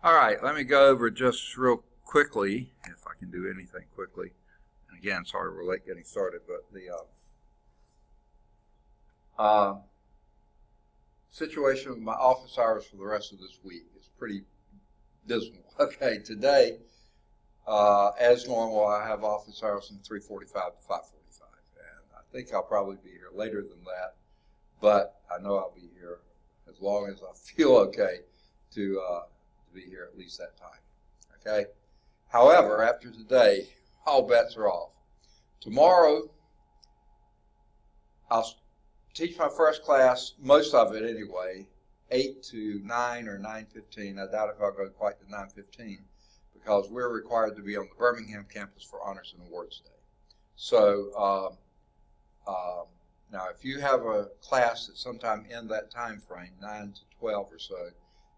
All right, let me go over just real quickly, if I can do anything quickly. And again, sorry we're late getting started, but the situation with my office hours for the rest of this week is pretty dismal. Okay, today, as normal, I have office hours from 3:45 to 5:45, and I think I'll probably be here later than that, but I know I'll be here as long as I feel okay to be here at least that time. Okay. However, after today, all bets are off. Tomorrow, I'll teach my first class, most of it anyway, 8 to 9 or 9:15. I doubt if I'll go quite to 9:15 because we're required to be on the Birmingham campus for Honors and Awards Day. So now if you have a class that's sometime in that time frame, 9 to 12 or so,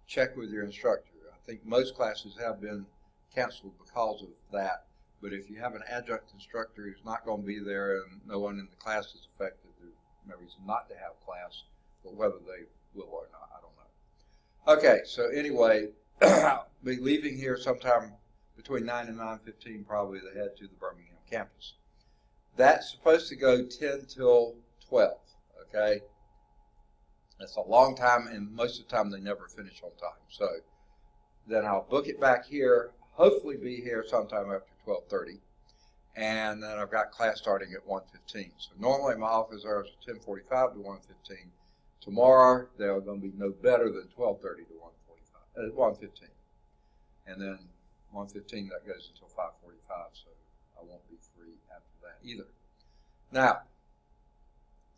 check with your instructor. I think most classes have been canceled because of that, but if you have an adjunct instructor who's not going to be there and no one in the class is affected, there's no reason not to have class, but whether they will or not, I don't know. Okay, so anyway, I'll be leaving here sometime between 9 and 9:15 probably to head to the Birmingham campus. That's supposed to go 10 till 12, okay? That's a long time, and most of the time they never finish on time. So then I'll book it back here, hopefully be here sometime after 12:30, and then I've got class starting at 1:15. So normally my office hours are 10:45 to 1:15. Tomorrow they're going to be no better than 12:30 to 1:15, and then 1:15 that goes until 5:45. So I won't be free after that either. Now,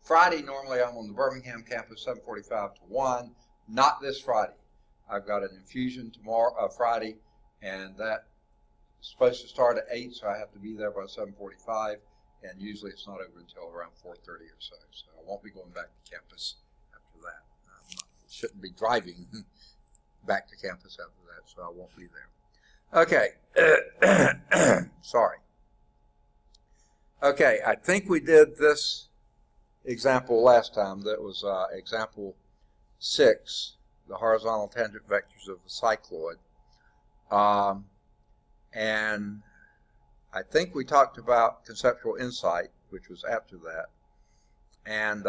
Friday, normally I'm on the Birmingham campus, 7:45 to 1. Not this Friday. I've got an infusion tomorrow, Friday, and that's supposed to start at 8, so I have to be there by 7:45, and usually it's not over until around 4:30 or so. So I won't be going back to campus after that. Shouldn't be driving back to campus after that, so I won't be there. Okay. Sorry. Okay, I think we did this example last time. That was example 6, the horizontal tangent vectors of the cycloid. And I think we talked about conceptual insight, which was after that. And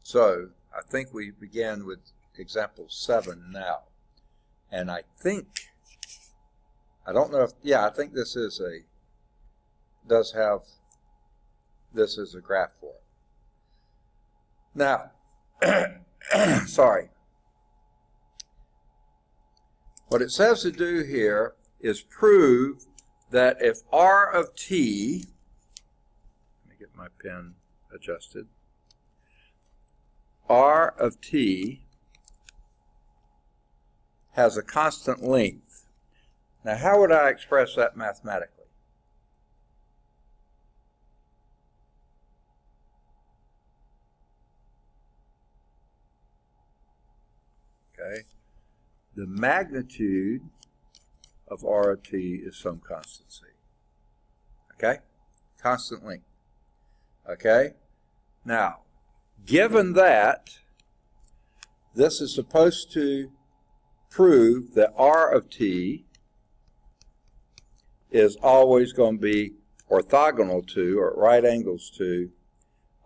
so I think we began with example 7 now. And I think, I don't know if, yeah, I think this is does have, this is a graph for it. Now, sorry. What it says to do here is prove that if R of t, let me get my pen adjusted, R of t has a constant length. Now, how would I express that mathematically? Okay. The magnitude of R of t is some constant c. Okay? Constant length. Okay? Now, given that, this is supposed to prove that R of t is always going to be orthogonal to, or at right angles to,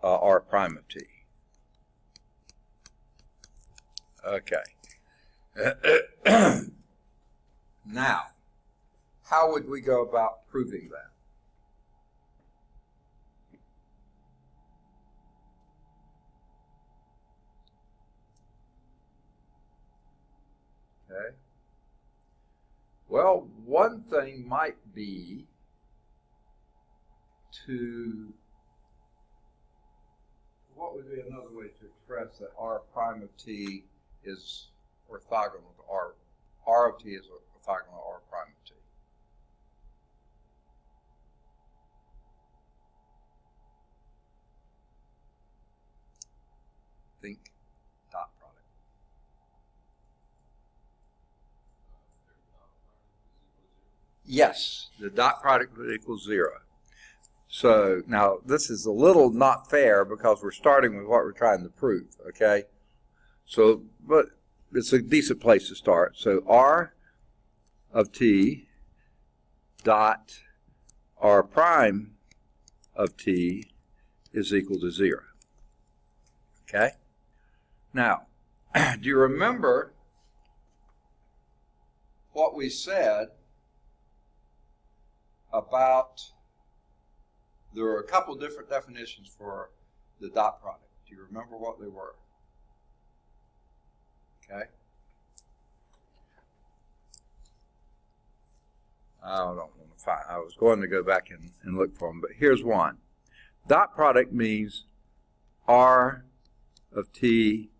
R prime of t. Okay. Now, how would we go about proving that? Okay. Well, one thing might be to, what would be another way to express that R prime of t is orthogonal to R of t is orthogonal to R prime of t? Think dot product. Yes, the dot product would equal 0. So now this is a little not fair because we're starting with what we're trying to prove, okay? So, but it's a decent place to start. So R of t dot R prime of t is equal to 0. Okay? Now, do you remember what we said about, there were a couple different definitions for the dot product. Do you remember what they were? Okay. I don't want to find, I was going to go back and look for them, but here's one. Dot product means R of t,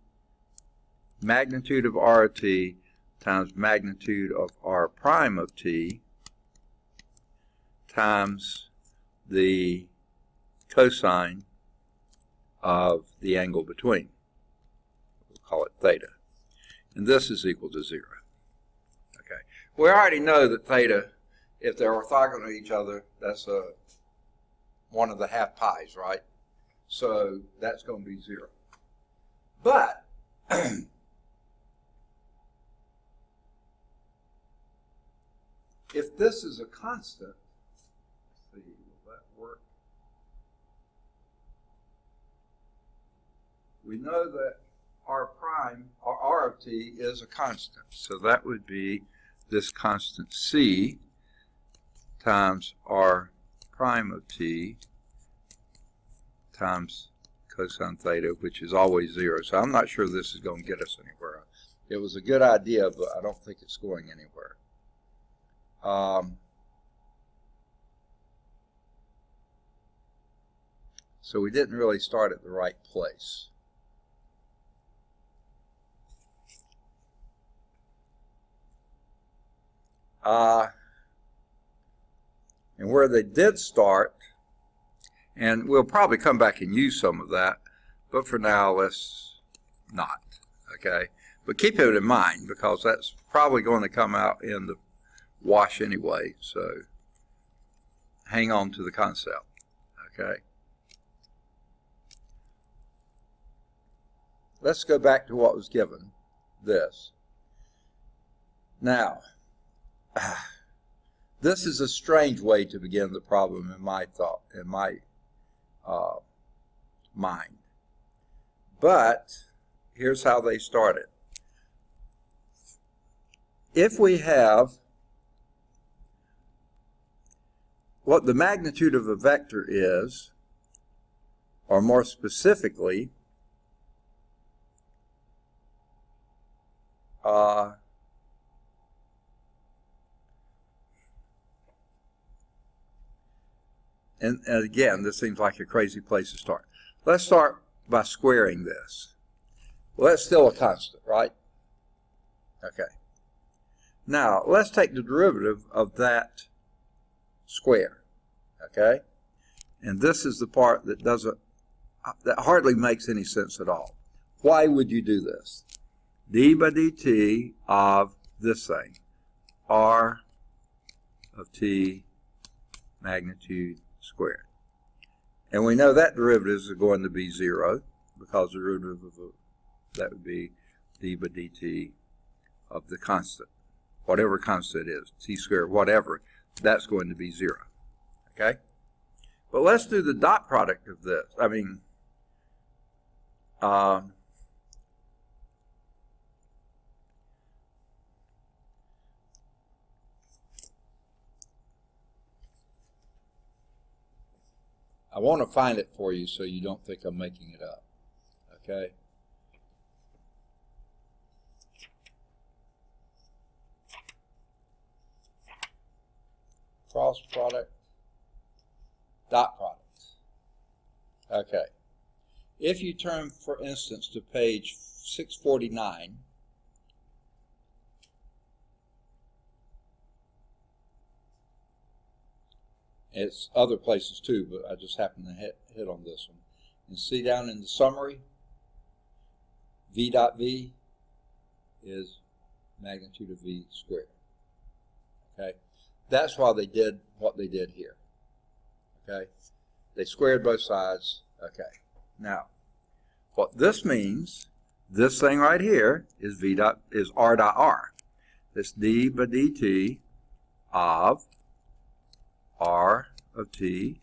magnitude of R of t, times magnitude of R prime of t, times the cosine of the angle between. We'll call it theta. And this is equal to 0. Okay. We already know that theta, if they're orthogonal to each other, that's one of the half pi's, right? So that's going to be 0. But if this is a constant, let's see, will that work? We know that R prime, or R of t, is a constant. So that would be this constant C times R prime of t times cosine theta, which is always 0. So I'm not sure this is going to get us anywhere. It was a good idea, but I don't think it's going anywhere. So we didn't really start at the right place. And where they did start, and we'll probably come back and use some of that, but for now, let's not, okay? But keep it in mind, because that's probably going to come out in the wash anyway, so hang on to the concept, okay? Let's go back to what was given, this. Now, this is a strange way to begin the problem in my thought, in my mind. But here's how they started. If we have what the magnitude of a vector is, or more specifically, and again, this seems like a crazy place to start. Let's start by squaring this. Well, that's still a constant, right? Okay. Now, let's take the derivative of that square, okay? And this is the part that that hardly makes any sense at all. Why would you do this? D by dt of this thing, R of t magnitude squared. And we know that derivatives are going to be 0, because the derivative of that would be d by dt of the constant, whatever constant it is, t squared, whatever, that's going to be 0. Okay? But let's do the dot product of this. I mean, I want to find it for you so you don't think I'm making it up. Okay? Cross product, dot product. Okay. If you turn, for instance, to page 649, it's other places too, but I just happen to hit on this one. And see down in the summary, V dot V is magnitude of V squared. Okay? That's why they did what they did here. Okay? They squared both sides. Okay. Now, what this means this thing right here is r dot r. This d by dt of r of t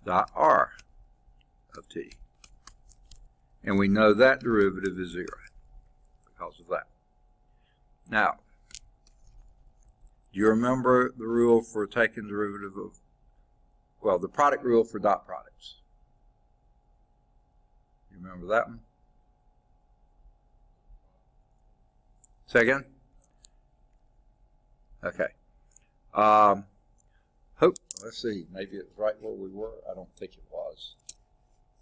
dot r of t. And we know that derivative is 0 because of that. Now, do you remember the rule for taking derivative of, well, the product rule for dot products? You remember that one? Say again? Okay. Let's see, maybe it was right where we were. I don't think it was.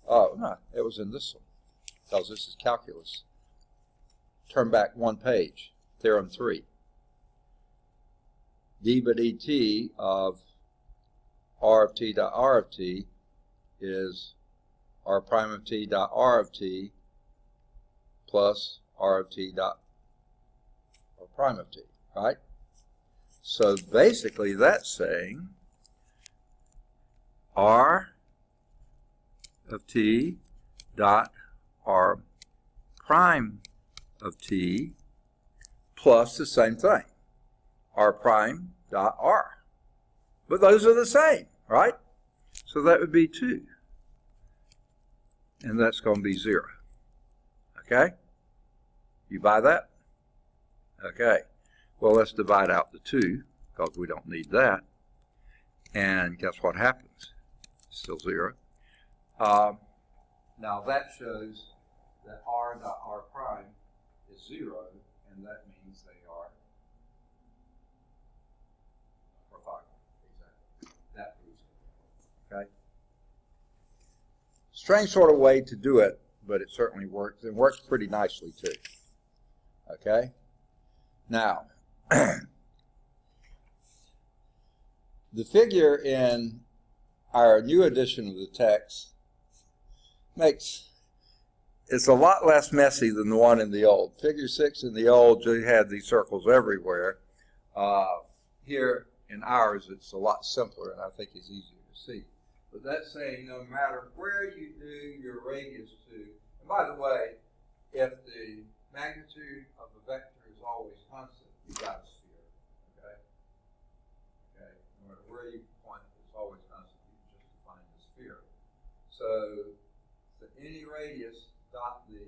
Oh, no, it was in this one, because this is calculus. Turn back one page, theorem 3. D by dt of r of t dot r of t is r prime of t dot r of t plus r of t dot r prime of t, right? So basically that's saying r of t dot r prime of t plus the same thing, r prime dot r. But those are the same, right? So that would be 2. And that's going to be 0. Okay? You buy that? Okay. Well, let's divide out the 2, because we don't need that. And guess what happens? Still 0. Now that shows that r dot r prime is 0, and that means they are orthogonal. Exactly. That proves it. Okay? Strange sort of way to do it, but it certainly works. It works pretty nicely too. Okay? Now, the figure in our new edition of the text it's a lot less messy than the one in the old. Figure 6 in the old, you had these circles everywhere. Here in ours, it's a lot simpler, and I think it's easier to see. But that's saying no matter where you do your radius to, and by the way, if the magnitude of a vector is always constant, you've got a sphere. Okay? Okay? No matter where you point, it's always constant. You can just define the sphere. So any radius dot the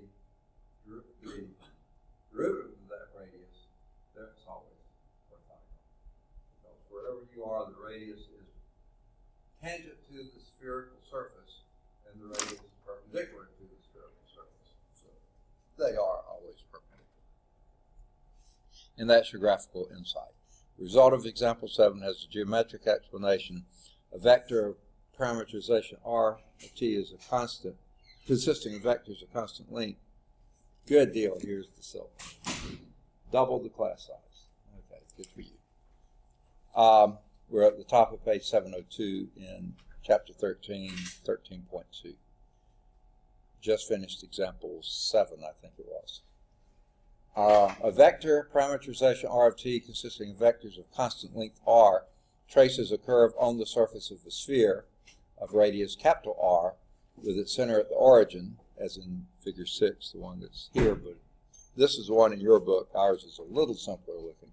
derivative of that radius, that's always orthogonal. Because wherever you are, the radius is tangent to the spherical surface, and the radius is perpendicular to the spherical surface. So they are always perpendicular. And that's your graphical insight. The result of example 7 has a geometric explanation. A vector of parameterization r of t is a constant, consisting of vectors of constant length. Good deal. Here's the silver. Double the class size. Okay, good for you. We're at the top of page 702 in chapter 13, 13.2. Just finished example 7, I think it was. A vector parameterization r of t consisting of vectors of constant length r traces a curve on the surface of the sphere of radius capital R with its center at the origin, as in figure 6, the one that's here, but this is the one in your book. Ours is a little simpler looking.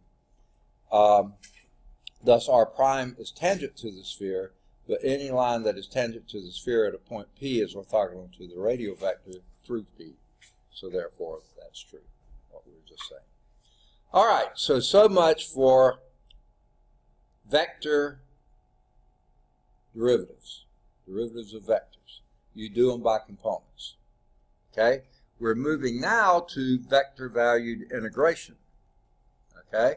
Thus, r prime is tangent to the sphere, but any line that is tangent to the sphere at a point P is orthogonal to the radial vector through P. So therefore, that's true, what we were just saying. All right, so much for vector derivatives of vectors. You do them by components. Okay? We're moving now to vector-valued integration. Okay?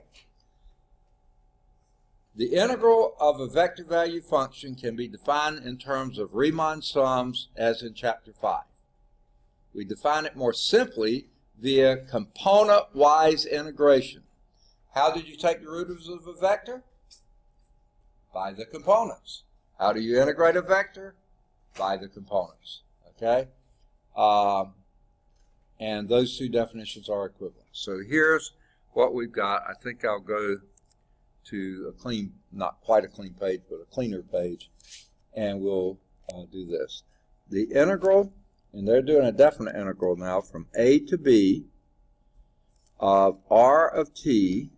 The integral of a vector-value function can be defined in terms of Riemann sums, as in Chapter 5. We define it more simply via component-wise integration. How did you take derivatives of a vector? By the components. How do you integrate a vector? By the components. Okay? And those two definitions are equivalent. So here's what we've got. I think I'll go to a clean, not quite a clean page, but a cleaner page, and we'll do this. The integral And they're doing a definite integral now from a to b of r of t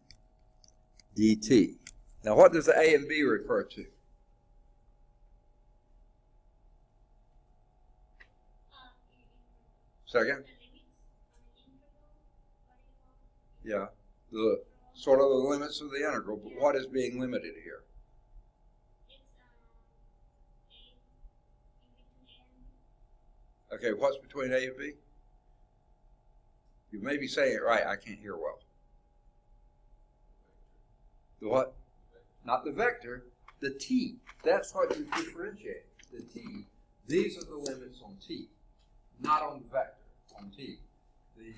dt. Now what does the a and b refer to? Second? Yeah, the sort of the limits of the integral, but what is being limited here? Okay, what's between a and b? You may be saying it right, I can't hear well. The what? Not the vector, the t. That's what you differentiate. The t. These are the limits on t, not on the vector, on t. The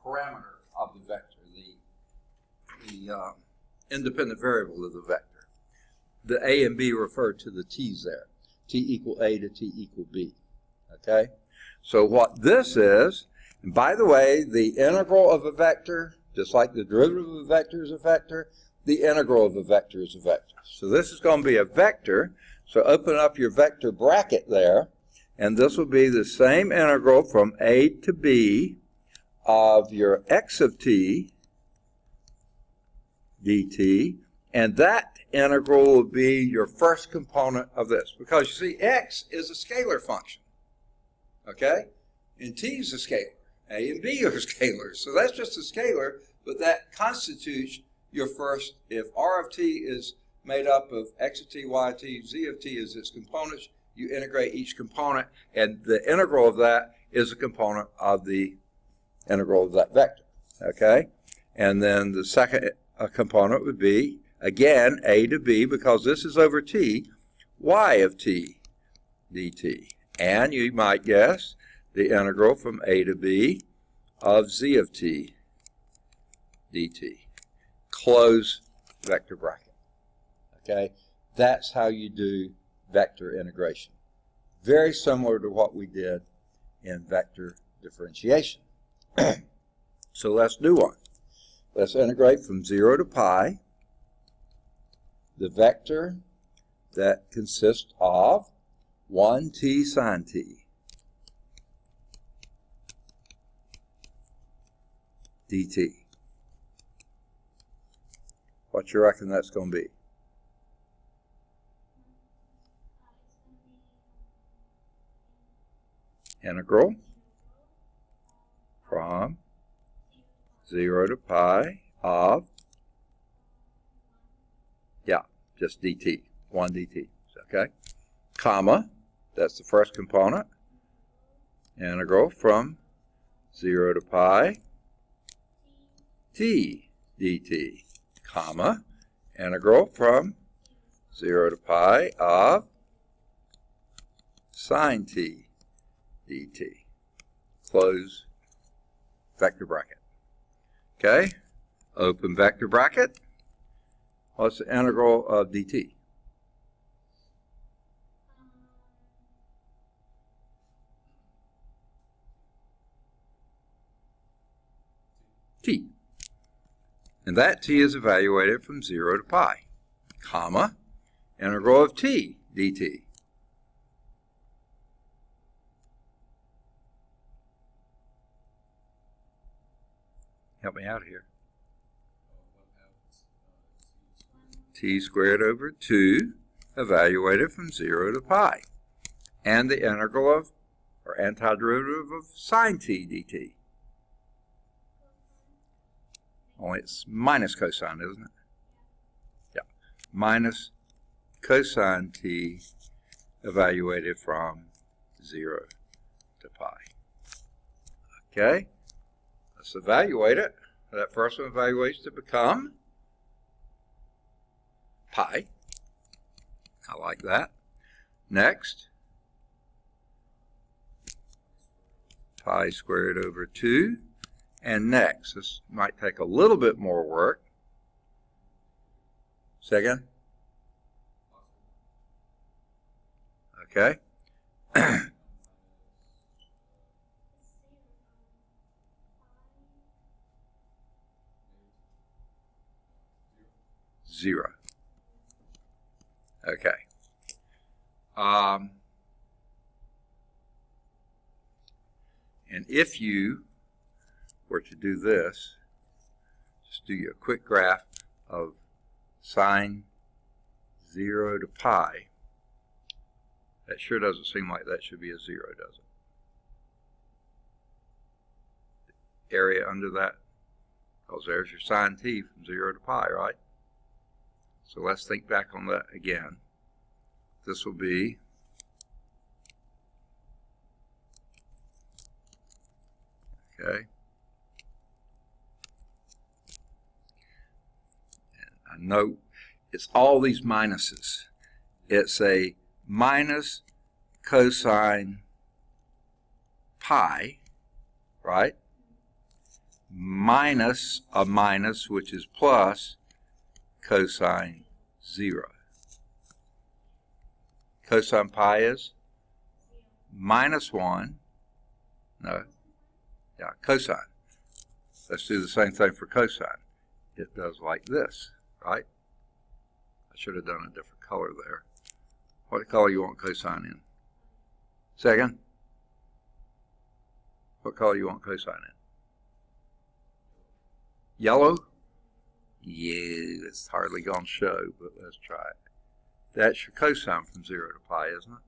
parameter of the vector, the independent variable of the vector. The a and b refer to the t's there. T equal a to t equal b. Okay? So what this is, and by the way, the integral of a vector, just like the derivative of a vector is a vector, the integral of a vector is a vector. So this is going to be a vector. So open up your vector bracket there, and this will be the same integral from a to b of your x of t dt, and that integral will be your first component of this, because you see x is a scalar function, okay, and t is a scalar. A and b are scalars, so that's just a scalar, but that constitutes your first. If r of t is made up of x of t, y of t, z of t is its components, you integrate each component, and the integral of that is a component of the integral of that vector, okay? And then the second component would be, again, a to b, because this is over t, y of t dt. And you might guess the integral from a to b of z of t dt. Close vector bracket, okay? That's how you do vector integration. Very similar to what we did in vector differentiation. So let's do one. Let's integrate from 0 to pi the vector that consists of 1t sine t dt. What you reckon that's going to be? Integral from 0 to pi of, yeah, just dt, 1 dt, okay? Comma, that's the first component. Integral from 0 to pi t dt, comma, integral from 0 to pi of sine t dt. Close vector bracket. Okay, open vector bracket. What's the integral of dt? T. And that t is evaluated from 0 to pi, comma, integral of t dt. Help me out here. T squared over 2 evaluated from 0 to pi. And the integral of, or antiderivative of sine t dt. Only it's minus cosine, isn't it? Yeah. Minus cosine t evaluated from 0 to pi. Okay? Let's evaluate it. That first one evaluates to become pi. I like that. Next, pi squared over 2. And next, this might take a little bit more work. Second. Okay. Zero. Okay. And if you were to do this, just do a quick graph of sine 0 to pi. That sure doesn't seem like that should be a 0, does it? Area under that, because there's your sine t from 0 to pi, right? So let's think back on that again. This will be okay. And I know it's all these minuses. It's a minus cosine pi, right? Minus a minus, which is plus cosine 0. Cosine pi is minus 1. No. Yeah, cosine. Let's do the same thing for cosine. It does like this, right? I should have done a different color there. What color you want cosine in? Second? What color you want cosine in? Yellow? Yeah, it's hardly going to show, but let's try it. That's your cosine from 0 to pi, isn't it?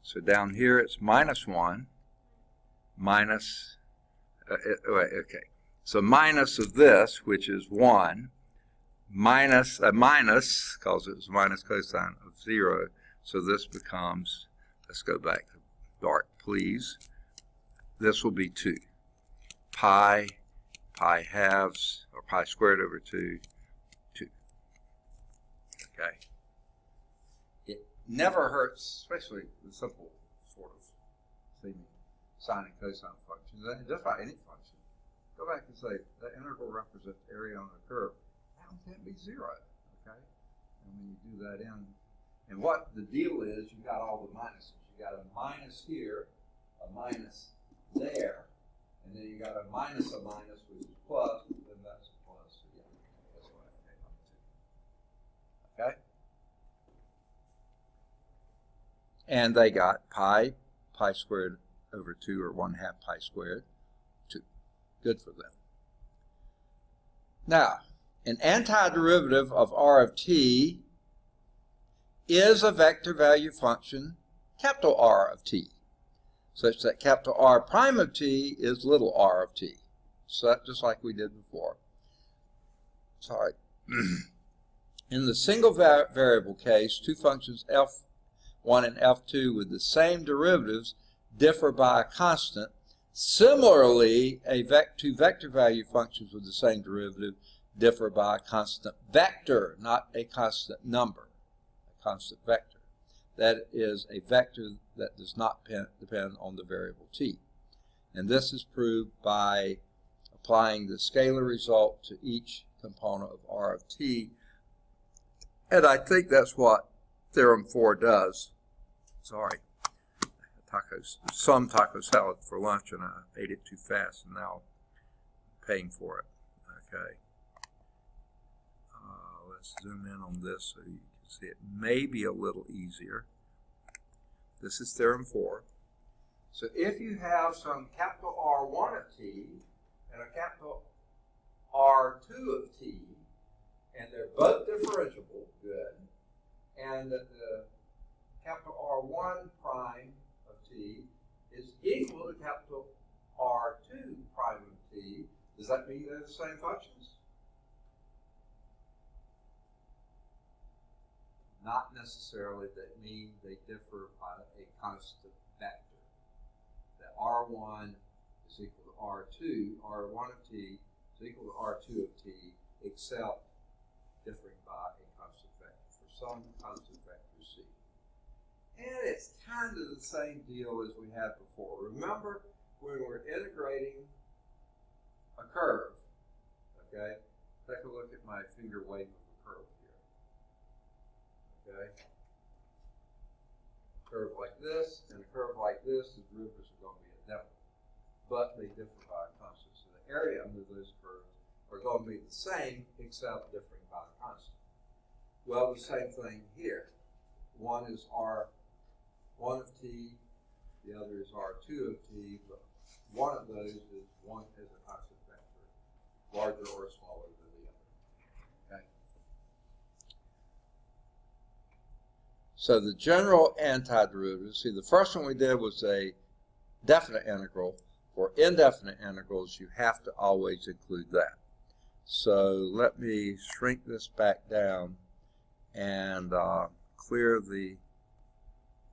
So down here it's minus 1, minus, okay. So minus of this, which is 1, minus a minus, because it was minus cosine of 0, so this becomes, let's go back to dark, please. This will be 2. Pi halves, or pi squared over 2, 2. Okay. It never hurts, especially the simple sort of seeming sine and cosine functions, and just about any function. Go back and say the integral represents area on a curve. That one can't be 0. Okay? And when you do that in, and what the deal is, you got all the minuses. You got a minus here, a minus there, and then you got a minus, which is plus, and then that's a plus. So yeah, that's what I came up to. Okay? And they got pi squared over 2, or 1/2 pi squared, 2. Good for them. Now, an antiderivative of r of t is a vector value function, capital R of t, such that capital R prime of t is little r of t. So just like we did before. Sorry. In the single variable case, two functions f1 and f2 with the same derivatives differ by a constant. Similarly, two vector value functions with the same derivative differ by a constant vector, not a constant number, a constant vector. That is a vector that does not depend on the variable t. And this is proved by applying the scalar result to each component of r of t. And I think that's what theorem 4 does. Sorry. Some taco salad for lunch, and I ate it too fast, and now I'm paying for it. Okay. Let's zoom in on this so you can see it maybe a little easier. This is theorem 4. So if you have some capital R1 of t and a capital R2 of t, and they're both differentiable, good, and that the capital R1 prime of t is equal to capital R2 prime of t, does that mean they're the same functions? Not necessarily. That mean they differ by a constant vector. That R1 is equal to R2, R1 of t is equal to R2 of t, except differing by a constant vector, for some constant vector c. And it's kind of the same deal as we had before. Remember when we're integrating a curve, okay? Take a look at my finger wave of a curve here. Okay? A curve like this and a curve like this, the derivatives are going to be identical, but they differ by a constant. So the area under those curves are going to be the same, except differing by a constant. Well, the same thing here. One is R1 of t, the other is R2 of t, but one of those is a constant vector, larger or smaller than the other. Okay. So the general antiderivative, see, the first one we did was a definite integral. For indefinite integrals, you have to always include that. So let me shrink this back down and clear the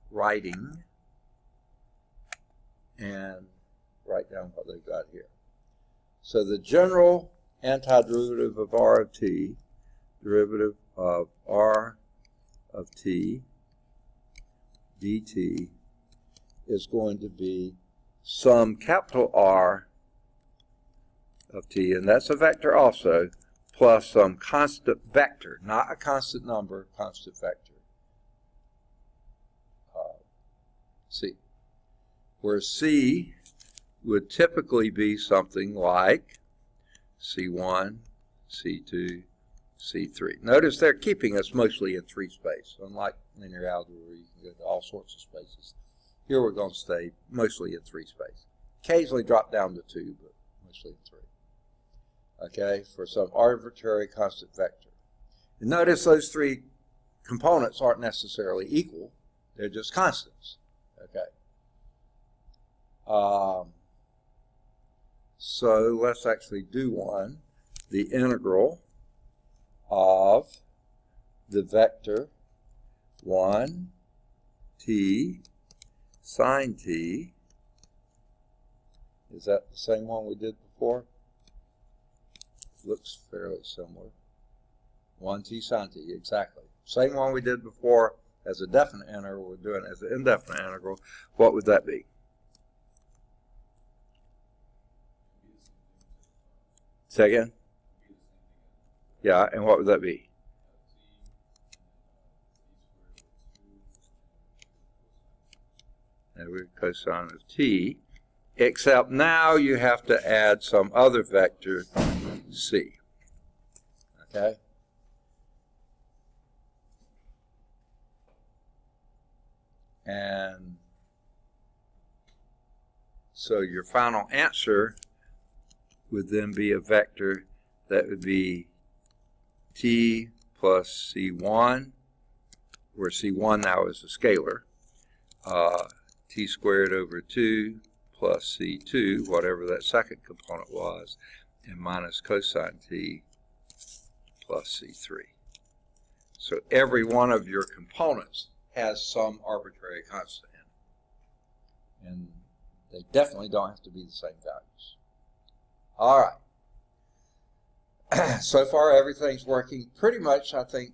writing and write down what they've got here. So the general antiderivative of r of t, derivative of r of t dt, is going to be some capital R of t, and that's a vector also, plus some constant vector, not a constant number, constant vector, c, where c would typically be something like c1, c2, c3. Notice they're keeping us mostly in 3 space, unlike linear algebra where you can go to all sorts of spaces. Here we're going to stay mostly in 3 space. Occasionally drop down to 2, but mostly in 3. Okay, for some arbitrary constant vector. And notice those 3 components aren't necessarily equal. They're just constants. Okay. So let's actually do one. The integral of the vector 1t sine t, is that the same one we did before? Looks fairly similar. 1t sine t, exactly. Same one we did before as a definite integral, we're doing it as an indefinite integral. What would that be? Say again? Yeah, and what would that be? Cosine of t, except now you have to add some other vector c. Okay? And so your final answer would then be a vector that would be t plus c1, where c1 now is a scalar, t squared over 2 plus c2, whatever that second component was, and minus cosine t plus c3. So every one of your components has some arbitrary constant in it. And they definitely don't have to be the same values. All right. So far everything's working pretty much, I think,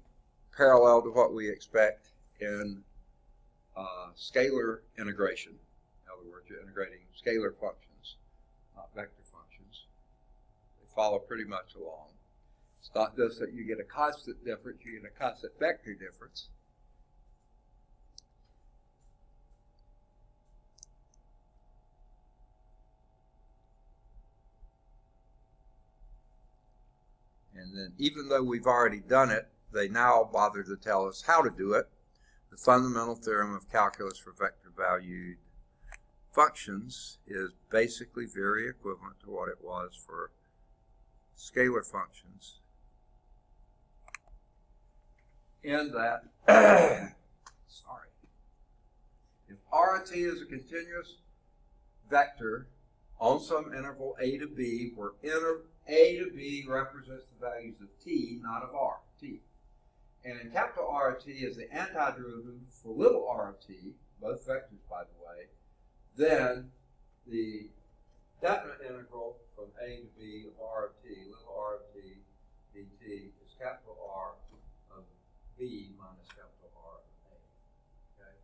parallel to what we expect in scalar integration. In other words, you're integrating scalar functions, not vector functions. They follow pretty much along. It's not just that you get a constant difference, you get a constant vector difference. And then even though we've already done it, they now bother to tell us how to do it. The fundamental theorem of calculus for vector valued functions is basically very equivalent to what it was for scalar functions. In that, sorry, if R of t is a continuous vector on some interval a to b, where a to b represents the values of t, not of r, t. And in capital R of t is the antiderivative for little r of t, both vectors by the way, then the definite integral from a to b of r of t, little r of t, dt, is capital R of b minus capital R of a. Okay?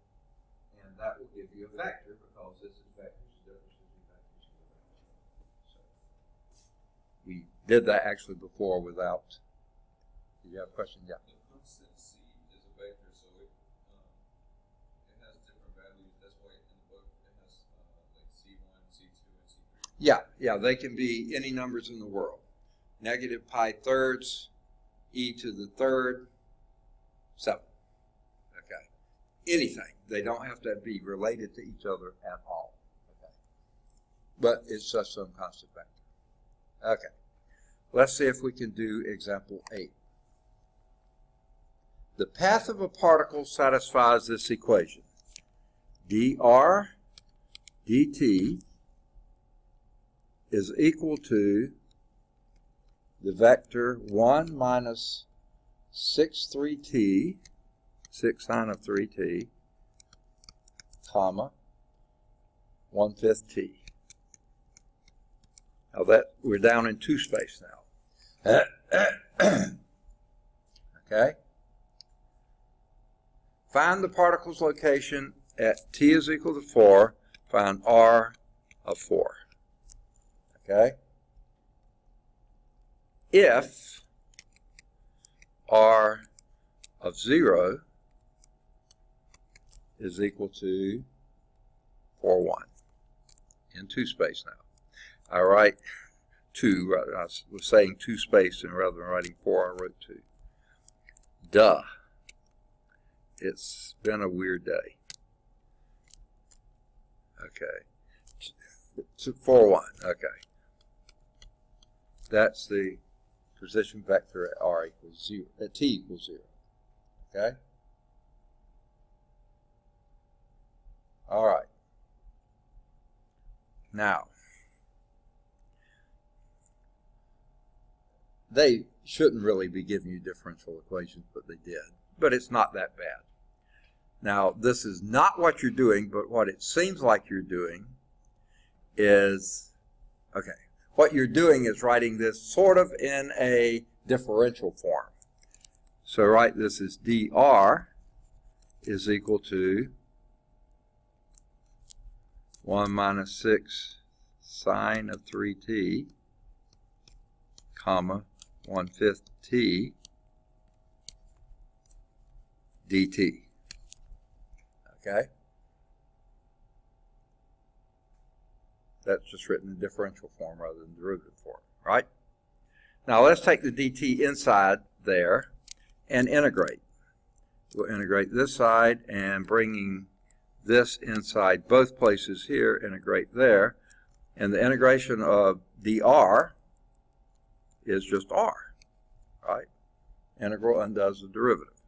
And that will give you a vector because this is vectors, differences in vectors. So we did that actually before without. Did you have a question? Yeah. C is a vector, so it has different values. That's why in the book it has like C1, C2, and C3. Yeah, they can be any numbers in the world. Negative pi thirds, e to the third, 7. Okay. Anything. They don't have to be related to each other at all. Okay. but it's just some constant vector. Okay, let's see if we can do example 8. The path of a particle satisfies this equation. dr dt is equal to the vector 1 minus 6 3t, 6 sine of 3t, comma, 1/5 t. Now that we're down in 2 space now. Okay? Find the particle's location at t is equal to 4. Find r of 4. Okay? If r of 0 is equal to 4, 1. In 2 space now. I write 2, I was saying 2 space, and rather than writing 4, I wrote 2. Duh. It's been a weird day. Okay. 4, 1. Okay. That's the position vector at r equals 0, at t equals 0. Okay? All right. Now, they shouldn't really be giving you differential equations, but they did. But it's not that bad. Now, this is not what you're doing, but what it seems like you're doing is, okay, what you're doing is writing this sort of in a differential form. So write this as dr is equal to 1 minus 6 sine of 3t, comma, 1/5 t dt. Okay? That's just written in differential form rather than derivative form, right? Now let's take the dt inside there and integrate. We'll integrate this side, and bringing this inside both places here, integrate there. And the integration of dr is just r, right? Integral undoes the derivative,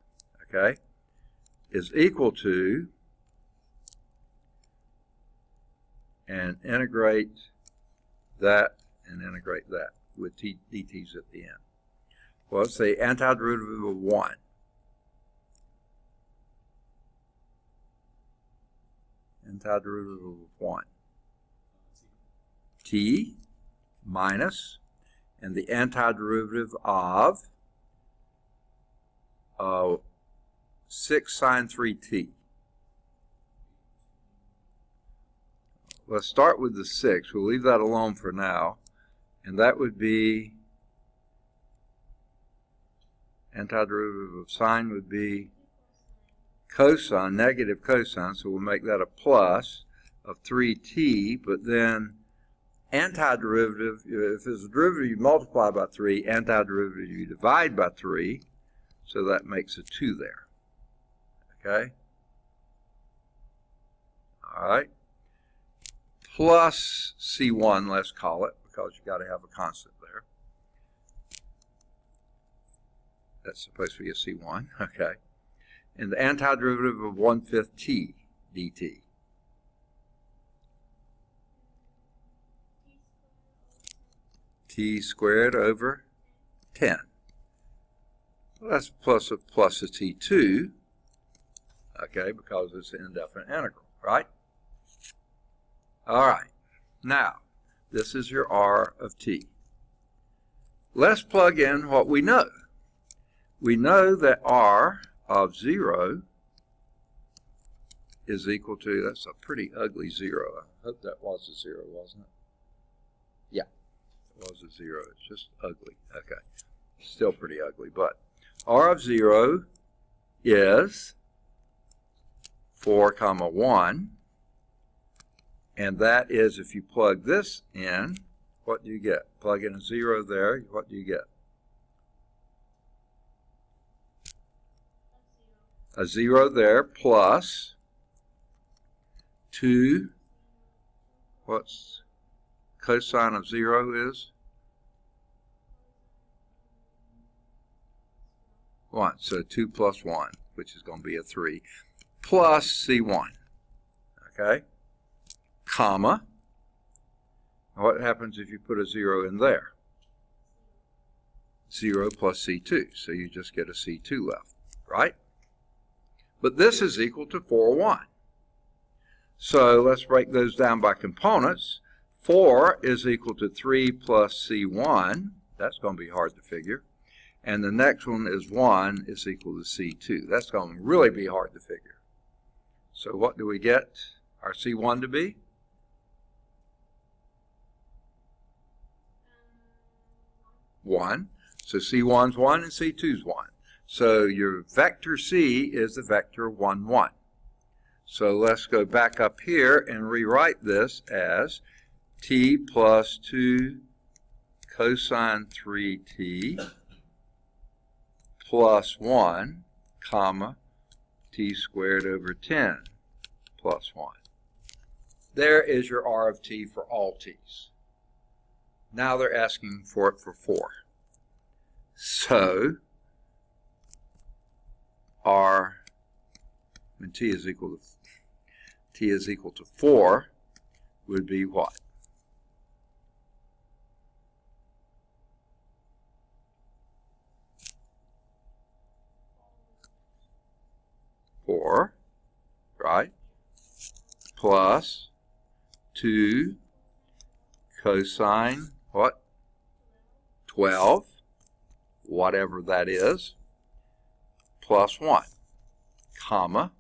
okay? Is equal to, and integrate that and integrate that with dt's at the end. Well, let's say antiderivative of 1. Antiderivative of 1. T minus, and the antiderivative of 6 sine 3t. Let's start with the 6. We'll leave that alone for now. And that would be, antiderivative of sine would be cosine, negative cosine, so we'll make that a plus of 3t, but then antiderivative, if it's a derivative you multiply by 3, antiderivative you divide by 3, so that makes a 2 there. Okay? All right. Plus C1, let's call it, because you've got to have a constant there. That's supposed to be a C1, okay. And the antiderivative of 1/5 t dt. T squared over 10. Well, that's plus a T2, okay, because it's an indefinite integral, right? All right, now, this is your r of t. Let's plug in what we know. We know that r of 0 is equal to, that's a pretty ugly 0. I hope that was a 0, wasn't it? Yeah, it was a 0. It's just ugly. Okay, still pretty ugly, but r of 0 is 4, 1. And that is, if you plug this in, what do you get? Plug in a 0 there, what do you get? A 0 there plus 2, what's cosine of 0 is? 1. So 2 plus 1, which is going to be a 3, plus C1. Okay? Comma. What happens if you put a 0 in there? 0 plus C2. So you just get a C2 left, right? But this is equal to 4, 1. So let's break those down by components. 4 is equal to 3 plus C1. That's going to be hard to figure. And the next one is 1 is equal to C2. That's going to really be hard to figure. So what do we get our C1 to be? One. So C1's 1 and C2's 1. So your vector C is the vector 1, 1. So let's go back up here and rewrite this as t plus 2 cosine 3t plus 1, comma, t squared over 10 plus 1. There is your r of t for all t's. Now they're asking for it for 4. So r, when t is equal to 4, would be what? Four, right? Plus 2 cosine, what? 12, whatever that is, plus 1, comma,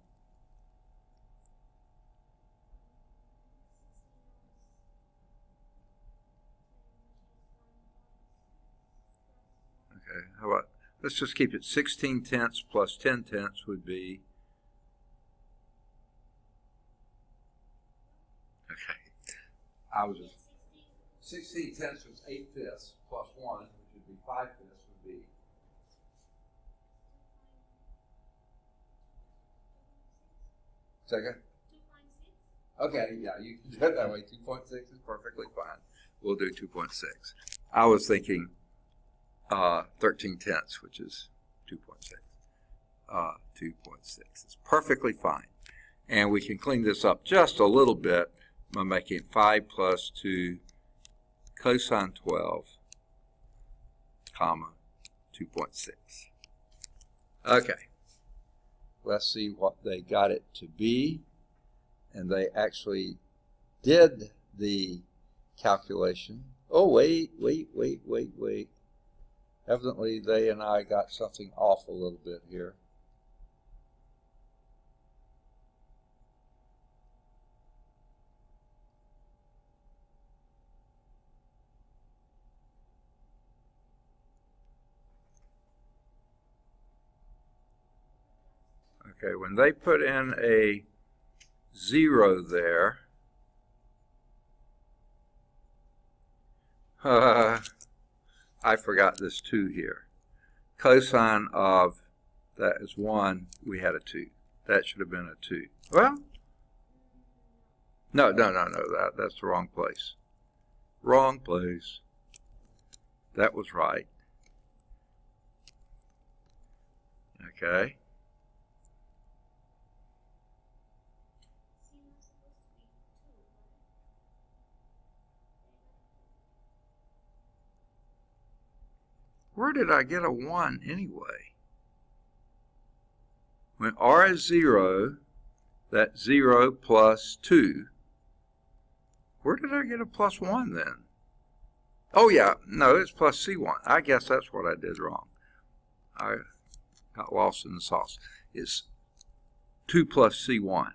okay, how about, let's just keep it 16 tenths plus 10 tenths would be, okay, I was just, 16 tenths was 8 fifths plus 1, which would be 5 fifths would be, second? 2.6. Okay, yeah, you can do it that way. 2.6 is perfectly fine. We'll do 2.6. I was thinking 13 tenths, which is 2.6. 2.6 is perfectly fine. And we can clean this up just a little bit by making 5 plus 2 cosine 12, comma, 2.6. Okay. Let's see what they got it to be. And they actually did the calculation. Oh, wait. Evidently, they and I got something off a little bit here. Okay, when they put in a 0 there, I forgot this 2 here. Cosine of that is 1, we had a 2. That should have been a 2. Well, no, that's the wrong place. Wrong place. That was right. Okay. Where did I get a 1 anyway? When r is 0, that's 0 plus 2. Where did I get a plus 1 then? Oh yeah, no, it's plus C1. I guess that's what I did wrong. I got lost in the sauce. It's 2 plus C1,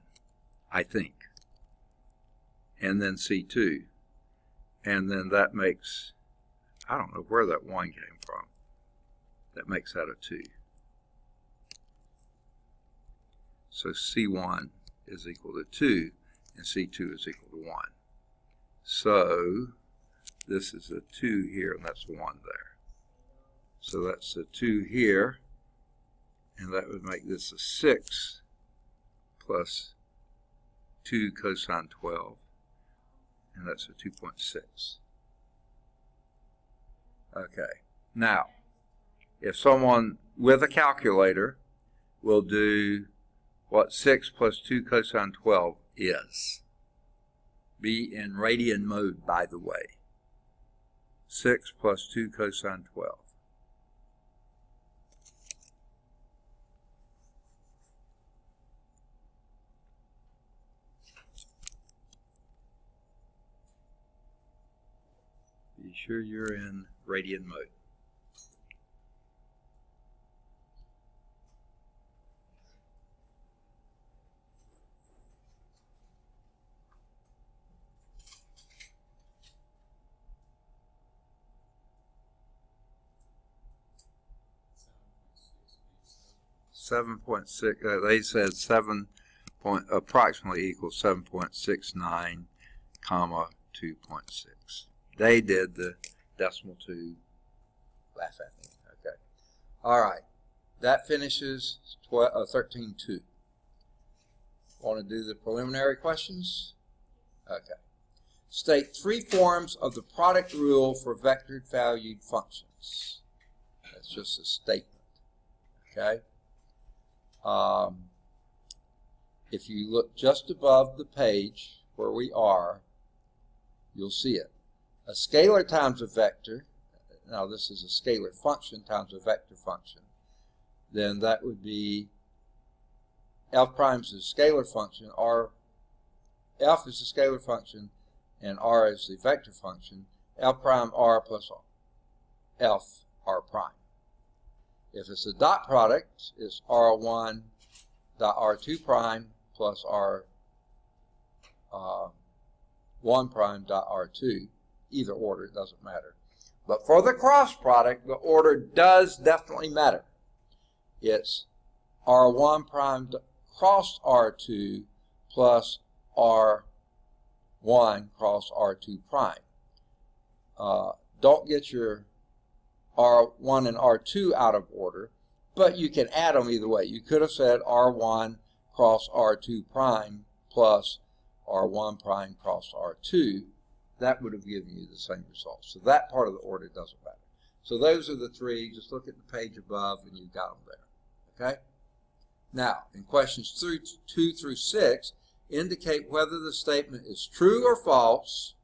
I think. And then C2. And then that makes, I don't know where that 1 came from. That makes that a 2. So C1 is equal to 2, and C2 is equal to 1. So this is a 2 here, and that's a 1 there. So that's a 2 here, and that would make this a 6 plus 2 cosine 12, and that's a 2.6. Okay. Now, if someone with a calculator will do what 6 plus 2 cosine 12 is. Be in radian mode, by the way. 6 plus 2 cosine 12. Be sure you're in radian mode. They said approximately equals 7.69, comma 2.6. They did the decimal 2. Laugh at me. Okay. All right. That finishes 13.2. Want to do the preliminary questions? Okay. State 3 forms of the product rule for vectored valued functions. That's just a statement. Okay. If you look just above the page where we are, you'll see it. A scalar times a vector, now this is a scalar function times a vector function, then that would be f prime is a scalar function, f is a scalar function, and r is the vector function, f prime r plus f r prime. If it's a dot product, it's r1 dot r2 prime plus r1 prime dot r2. Either order, it doesn't matter. But for the cross product, the order does definitely matter. It's r1 prime cross r2 plus r1 cross r2 prime. Don't get your r1 and r2 out of order, but you can add them either way. You could have said r1 cross r2 prime plus r1 prime cross r2. That would have given you the same result. So that part of the order doesn't matter. So those are the 3. Just look at the page above and you've got them there. Okay? Now, in questions 2 through 6, indicate whether the statement is true or false,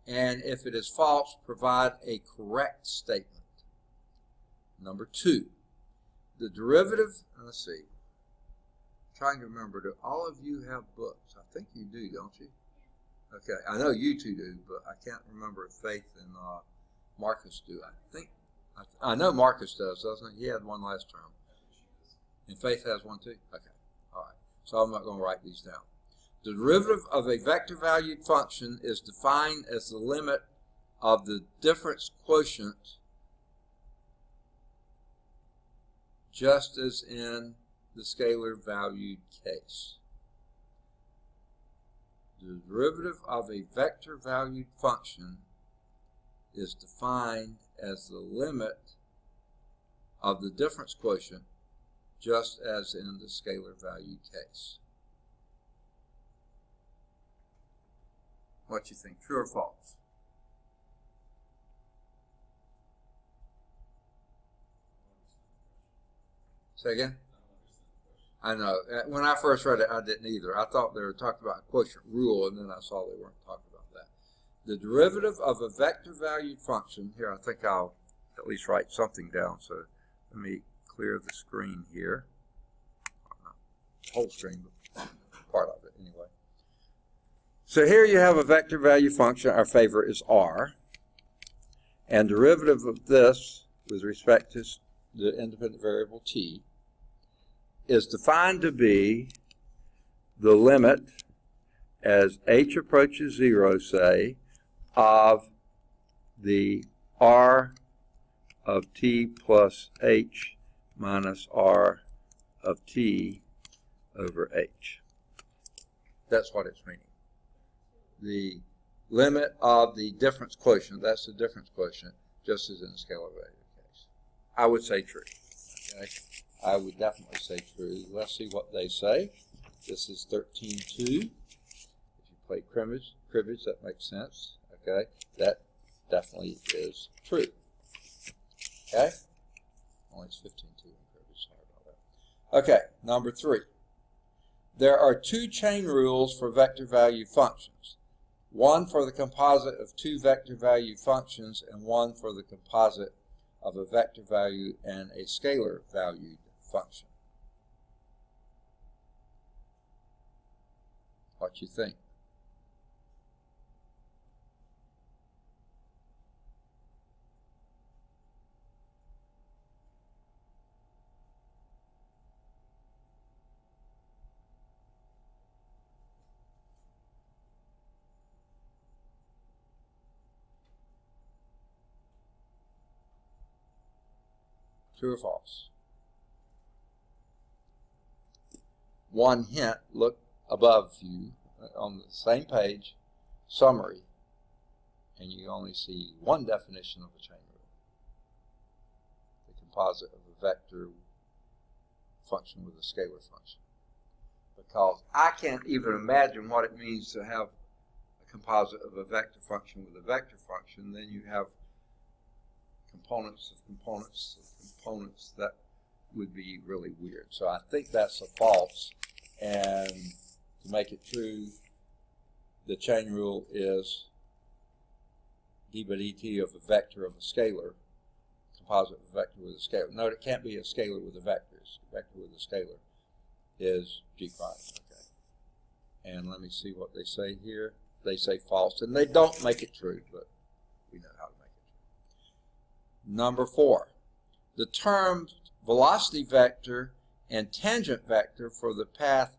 and if it is false, provide a correct statement. Number 2, the derivative, let's see, I'm trying to remember, do all of you have books? I think you do, don't you? Okay, I know you two do, but I can't remember if Faith and Marcus do. I know Marcus does, doesn't he? He had one last term. And Faith has one too? Okay, all right. So I'm not going to write these down. The derivative of a vector valued function is defined as the limit of the difference quotient, just as in the scalar valued case. The derivative of a vector valued function is defined as the limit of the difference quotient, just as in the scalar valued case. What you think, true or false? Say again? I know. When I first read it, I didn't either. I thought they were talking about a quotient rule, and then I saw they weren't talking about that. The derivative of a vector valued function, here I think I'll at least write something down, so let me clear the screen here. Not the whole screen, but part of it anyway. So here you have a vector value function. Our favorite is r. And derivative of this with respect to the independent variable t is defined to be the limit as h approaches 0, say, of the r of t plus h minus r of t over h. That's what it's meaning. The limit of the difference quotient, that's the difference quotient, just as in the scalar value case. I would say true. Okay? I would definitely say true. Let's see what they say. This is 13.2. If you play cribbage, that makes sense. Okay, that definitely is true. Okay? Only it's 15 too. Sorry about that. Okay, number 3. There are 2 chain rules for vector value functions. One for the composite of 2 vector value functions and one for the composite of a vector value and a scalar valued function. What you think? True or false? One hint, look above you on the same page, summary, and you only see one definition of a chain rule. The composite of a vector function with a scalar function. Because I can't even imagine what it means to have a composite of a vector function with a vector function. Then you have components of components of components. That would be really weird. So I think that's a false. And to make it true, the chain rule is d by dt of a vector of a scalar, composite of a vector with a scalar. Note it can't be a scalar with a vector. A vector with a scalar is g prime. Okay. And let me see what they say here. They say false, and they don't make it true, but we know how to make it true. Number 4, the terms velocity vector and tangent vector for the path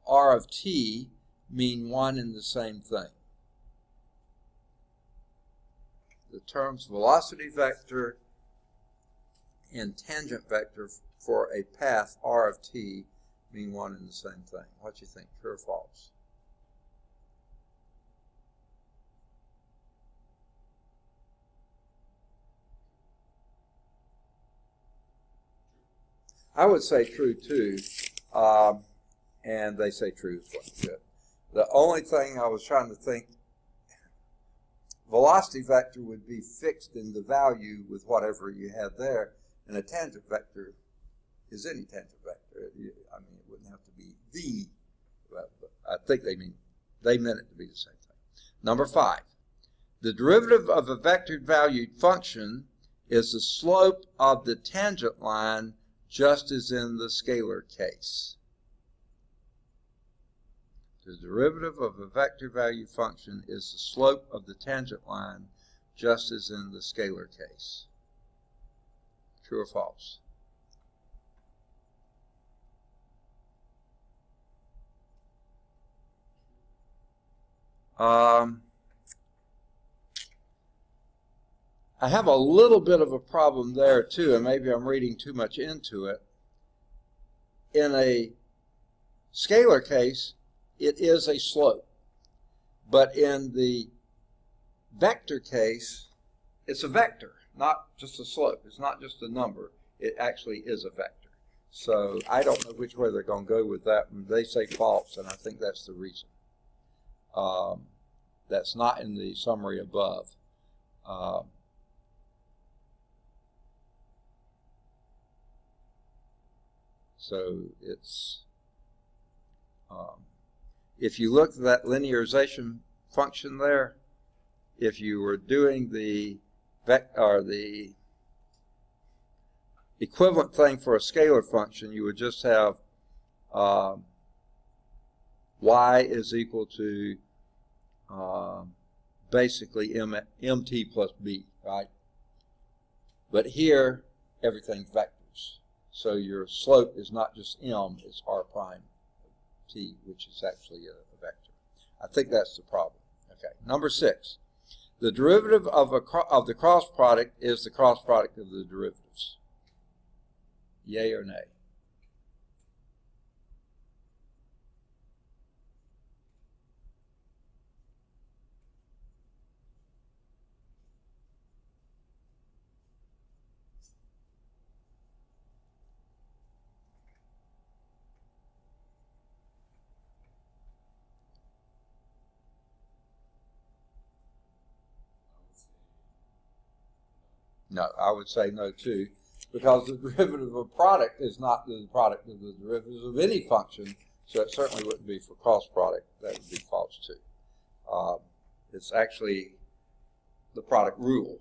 r of t mean one and the same thing. The terms velocity vector and tangent vector for a path r of t mean one and the same thing. What do you think? True or false? I would say true too, and they say true is what's good. The only thing I was trying to think, velocity vector would be fixed in the value with whatever you have there, and a tangent vector is any tangent vector. I mean, it wouldn't have to be the, but I think they meant it to be the same thing. Number 5, the derivative of a vector valued function is the slope of the tangent line, just as in the scalar case. The derivative of a vector value function is the slope of the tangent line, just as in the scalar case. True or false? I have a little bit of a problem there too, and maybe I'm reading too much into it. In a scalar case, it is a slope. But in the vector case, it's a vector, not just a slope. It's not just a number. It actually is a vector. So I don't know which way they're going to go with that. They say false, and I think that's the reason. That's not in the summary above. So it's, if you look at that linearization function there, if you were doing the equivalent thing for a scalar function, you would just have y is equal to basically mt plus b, right? But here, everything's vectors. So your slope is not just m, it's r prime t, which is actually a vector. I think that's the problem. Okay, number 6. The derivative of the cross product is the cross product of the derivatives. Yay or nay? No, I would say no too, because the derivative of a product is not the product of the derivatives of any function, so it certainly wouldn't be for cross product. That would be false too. It's actually the product rule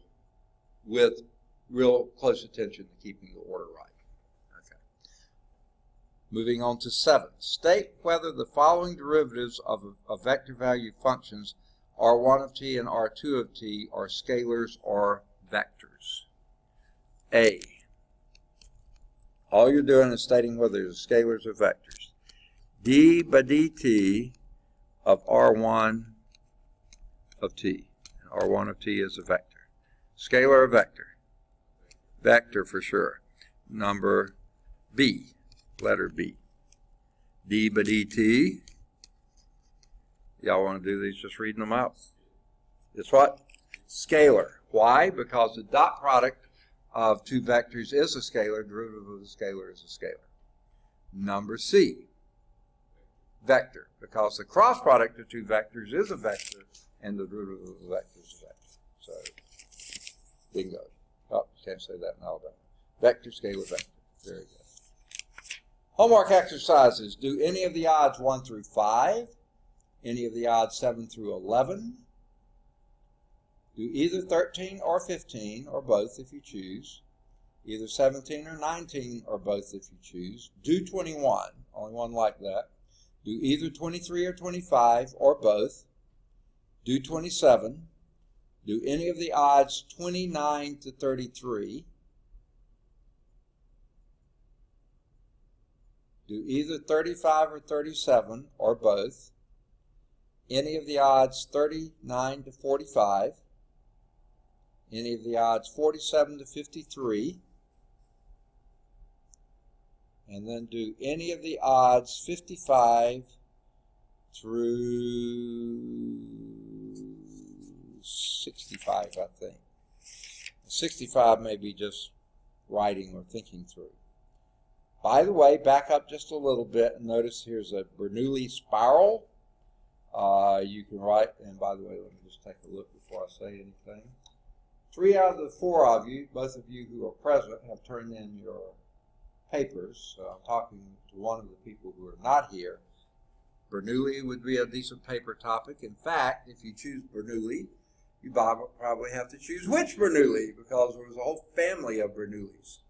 with real close attention to keeping the order right. Okay. Moving on to 7. State whether the following derivatives of a vector value functions R1 of t and R2 of t are scalars or vectors. A. All you're doing is stating whether they're scalars or vectors. d by dt of R1 of t. R1 of t is a vector. Scalar or vector? Vector for sure. Number B, letter B. d by dt. Y'all want to do these just reading them out? It's what? Scalar. Why? Because the dot product of two vectors is a scalar. Derivative of the scalar is a scalar. Number C, vector. Because the cross product of two vectors is a vector, and the derivative of the vector is a vector. So, bingo. Oh, can't say that in Alabama. Vector, scalar, vector. Very good. Homework exercises. Do any of the odds 1 through 5, any of the odds 7 through 11. Do either 13 or 15, or both if you choose. Either 17 or 19, or both if you choose. Do 21, only one like that. Do either 23 or 25, or both. Do 27. Do any of the odds 29 to 33. Do either 35 or 37, or both. Any of the odds 39 to 45. Any of the odds 47 to 53. And then do any of the odds 55 through 65, I think. 65 may be just writing or thinking through. By the way, back up just a little bit and notice here's a Bernoulli spiral. You can write, and by the way, let me just take a look before I say anything. 3 out of the 4 of you, both of you who are present, have turned in your papers. So I'm talking to one of the people who are not here. Bernoulli would be a decent paper topic. In fact, if you choose Bernoulli, you probably have to choose which Bernoulli, because there was a whole family of Bernoullis.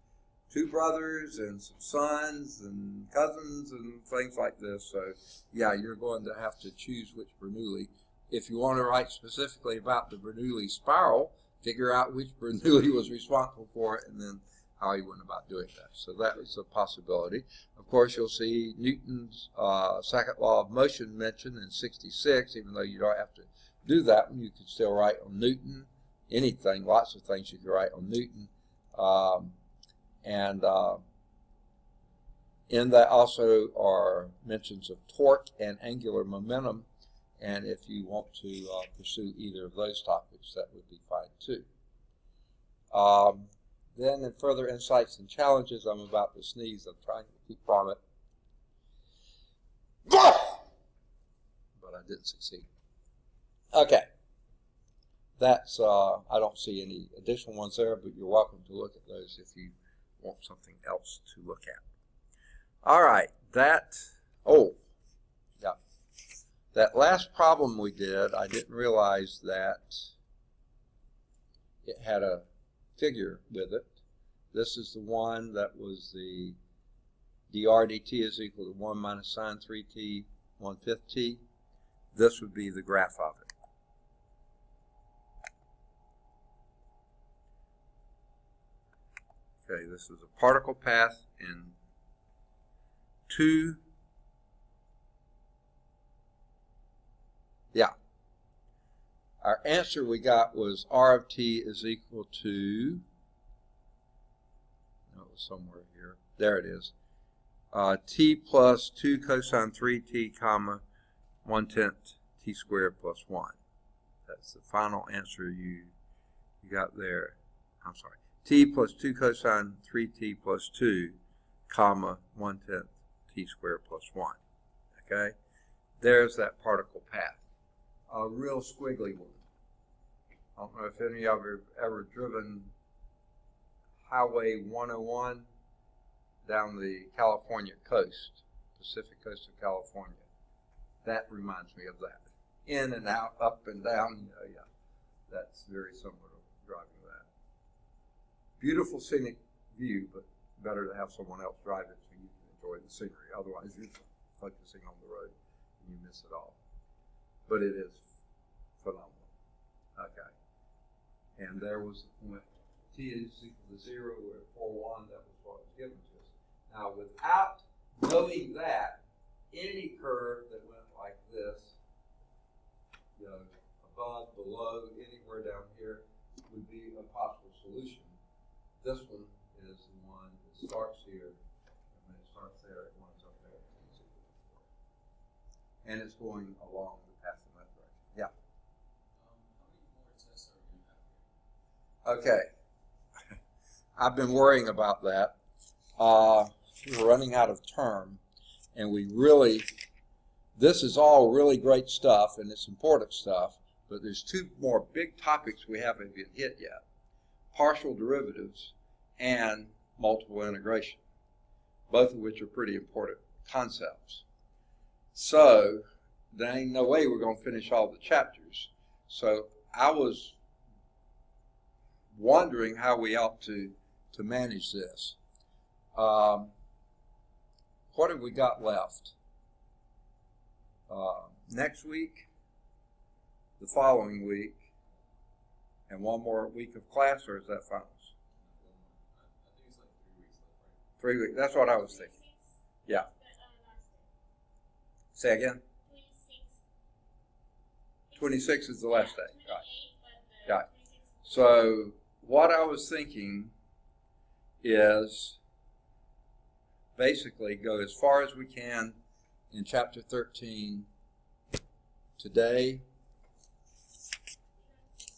2 brothers and some sons and cousins and things like this. So, yeah, you're going to have to choose which Bernoulli. If you want to write specifically about the Bernoulli spiral, figure out which Bernoulli was responsible for it and then how he went about doing that. So that is a possibility. Of course, you'll see Newton's second law of motion mentioned in 66, even though you don't have to do that one. You can still write on Newton, anything, lots of things you can write on Newton. In that also are mentions of torque and angular momentum, and if you want to pursue either of those topics, that would be fine too. Then in further insights and challenges, I'm about to sneeze. I'm trying to keep from it, but I didn't succeed. Okay. That's, I don't see any additional ones there, but you're welcome to look at those if you want something else to look at. All right, that last problem we did, I didn't realize that it had a figure with it. This is the one that was the dr dt is equal to 1 minus sine 3t 1/5 t. This would be the graph of it. Okay, this is a particle path in 2. Yeah. Our answer we got was r of t is equal to, no, it was somewhere here. There it is. T plus 2 cosine 3t, comma, 1/10 t squared plus 1. That's the final answer you got there. I'm sorry. T plus 2 cosine 3t plus 2, comma, 1/10 t squared plus 1. Okay? There's that particle path. A real squiggly one. I don't know if any of you have ever driven Highway 101 down the California coast, Pacific coast of California. That reminds me of that. In and out, up and down, yeah. That's very similar to driving that. Beautiful scenic view, but better to have someone else drive it so you can enjoy the scenery. Otherwise, you're focusing on the road and you miss it all. But it is phenomenal. Okay. And there was, when t is equal to 0, we're at 4:1, that was what was given to us. Now, without knowing that, any curve that went like this, you know, above, below, anywhere down here, would be a possible solution. This one is the one that starts here, and when it starts there, it winds up there. And it's going along the path in that direction. Yeah. How many more tests are we going to have here? Okay. I've been worrying about that. We're running out of term, and we really, this is all really great stuff, and it's important stuff, but there's two more big topics we haven't even hit yet. Partial derivatives and multiple integration, both of which are pretty important concepts. So there ain't no way we're going to finish all the chapters. So I was wondering how we ought to manage this. What have we got left? Next week, the following week, and one more week of class, or is that finals? I think it's like 3 weeks left, right? 3 weeks. That's what I was thinking. Yeah. Say again? 26 is the last day. Right. Right. So what I was thinking is basically go as far as we can in chapter 13 today,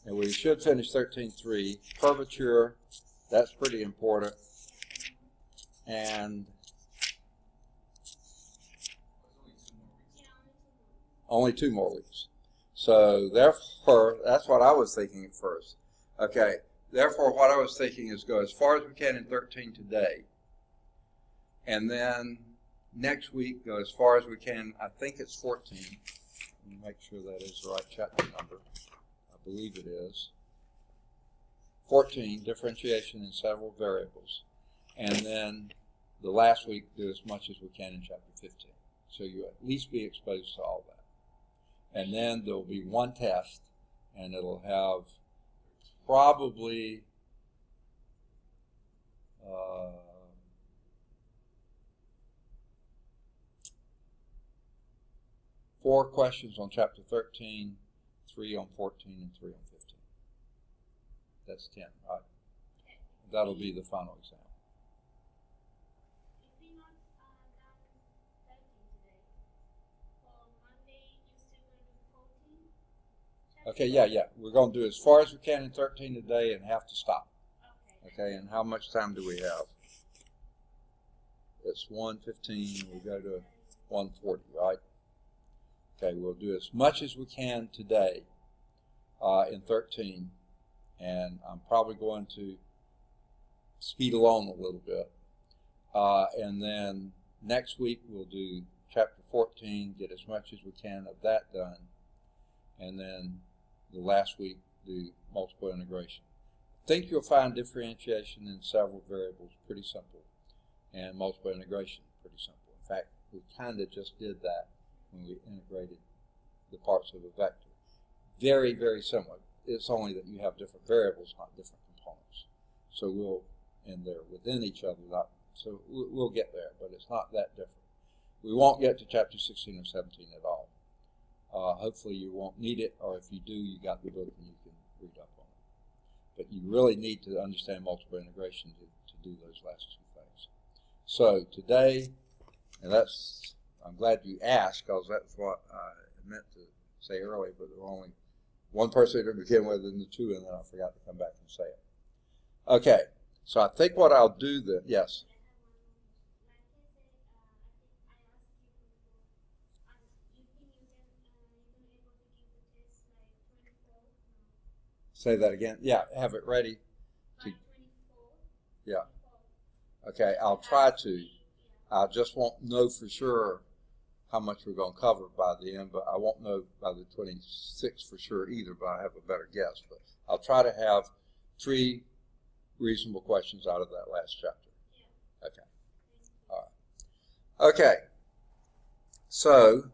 and we should finish 13.3. Curvature, that's pretty important. And only 2 more weeks. So therefore, that's what I was thinking at first. Okay, therefore what I was thinking is go as far as we can in 13 today. And then next week, go as far as we can, I think it's 14. Let me make sure that is the right chapter number. I believe it is. 14, differentiation in several variables. And then the last week, do as much as we can in chapter 15. So you at least be exposed to all that. And then there'll be one test, and it'll have probably 4 questions on chapter 13, 3 on 14, and 3 on 15. That's 10, right? That'll be the final exam. If we're not done 13 today, for Monday, you're still going to do 14? Okay, yeah. We're going to do as far as we can in 13 today and have to stop. Okay. Okay, and how much time do we have? It's 1:15. We go to 1:40, right? Okay, we'll do as much as we can today in 13, and I'm probably going to speed along a little bit. And then next week we'll do chapter 14, get as much as we can of that done, and then the last week do multiple integration. I think you'll find differentiation in several variables pretty simple, and multiple integration pretty simple. In fact, we kind of just did that when we integrated the parts of a vector. Very, very similar. It's only that you have different variables, not different components. So and they're within each other, so we'll get there, but it's not that different. We won't get to chapter 16 or 17 at all. Hopefully you won't need it, or if you do, you got the book and you can read up on it. But you really need to understand multiple integration to do those last 2 things. So today, and I'm glad you asked, because that's what I meant to say earlier, but there were only 1 person to begin with and the 2, and then I forgot to come back and say it. Okay, so I think what I'll do then, yes? Say that again. Yeah, have it ready. By 24, Yeah. Okay, I'll try to. I just won't know for sure how much we're going to cover by the end, but I won't know by the 26th for sure either, but I have a better guess. But I'll try to have 3 reasonable questions out of that last chapter. Okay. All right. Okay. So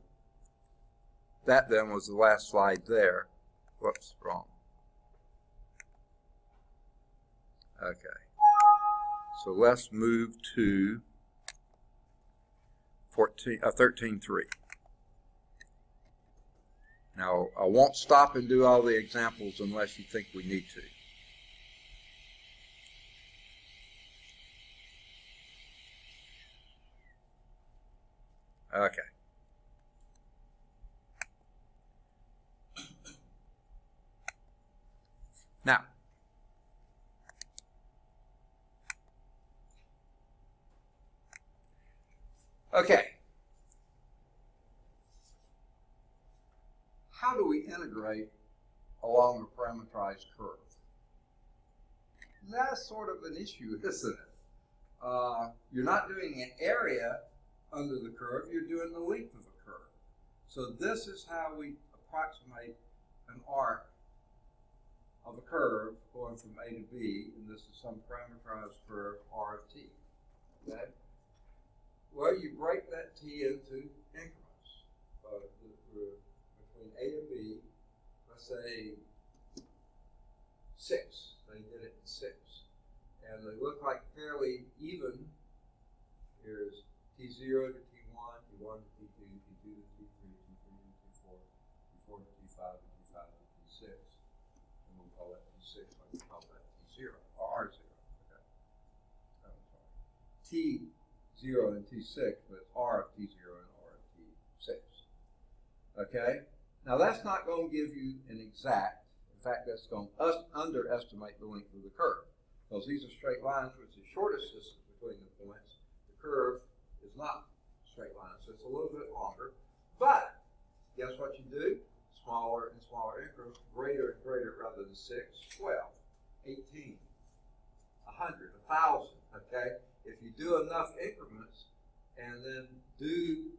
that then was the last slide there. Whoops, wrong. Okay. So let's move to 13.3. Now, I won't stop and do all the examples unless you think we need to. Okay. Now, okay. How do we integrate along a parameterized curve? That's sort of an issue, isn't it? You're not doing an area under the curve, you're doing the length of a curve. So this is how we approximate an arc of a curve going from A to B, and this is some parameterized curve R of t. Okay? Well, you break that t into increments. Between A and B, let's say 6. They did it in 6. And they look like fairly even. Here's T0 to T1, T1 to T2, T2 to T3, T3 to T4, T4 to T5, and T5 to T6. And we'll call that T6 like we call that T0, or R0. Okay. I'm sorry. T0 and T6, but it's R of T0 and R of T6. Okay? Now that's not going to give you an exact, in fact that's going to underestimate the length of the curve. Because these are straight lines, which is the shortest distance between the points. The curve is not a straight line, so it's a little bit longer. But guess what you do? Smaller and smaller increments, greater and greater rather than 6, 12, 18, 100, 1,000. Okay? If you do enough increments and then do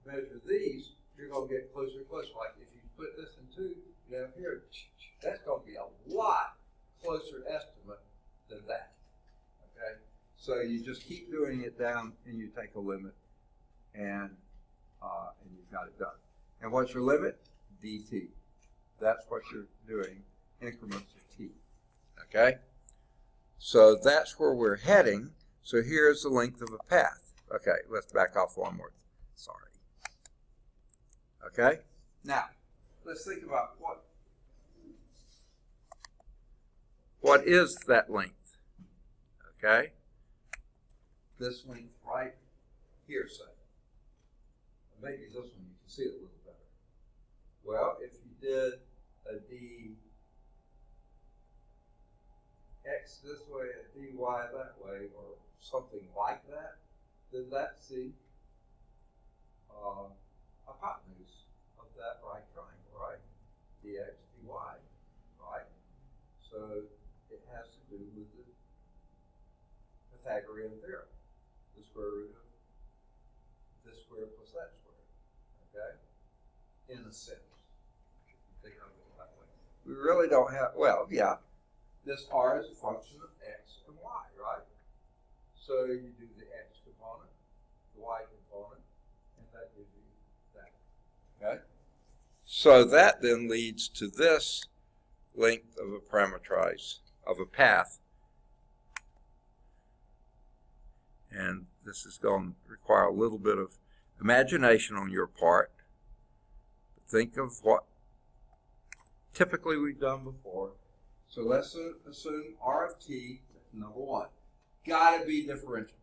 measure these, you're going to get closer and closer. Like if you put this in 2, you have here, that's going to be a lot closer estimate than that. Okay? So you just keep doing it down and you take a limit and you've got it done. And what's your limit? dt. That's what you're doing, increments of t. Okay? So that's where we're heading. So here's the length of a path. Okay, let's back off one more. Sorry. Okay? Now, let's think about what is that length? Okay? This length right here, say. Maybe this one you can see it a little better. Well, if you did a dx this way and dy that way, or something like that, then that's the hypotenuse of that right triangle, right? Dx, dy, right? So it has to do with the Pythagorean theorem, the square root of this square plus that square, okay? In a sense, if you think of it that way. We really don't have, well, yeah, this r is a function of x and y, right? So you do the x component, the y component, and that gives you that, okay? So that then leads to this length of a parameterized, of a path. And this is going to require a little bit of imagination on your part. Think of what typically we've done before. So let's assume R of t, number 1, got to be differential.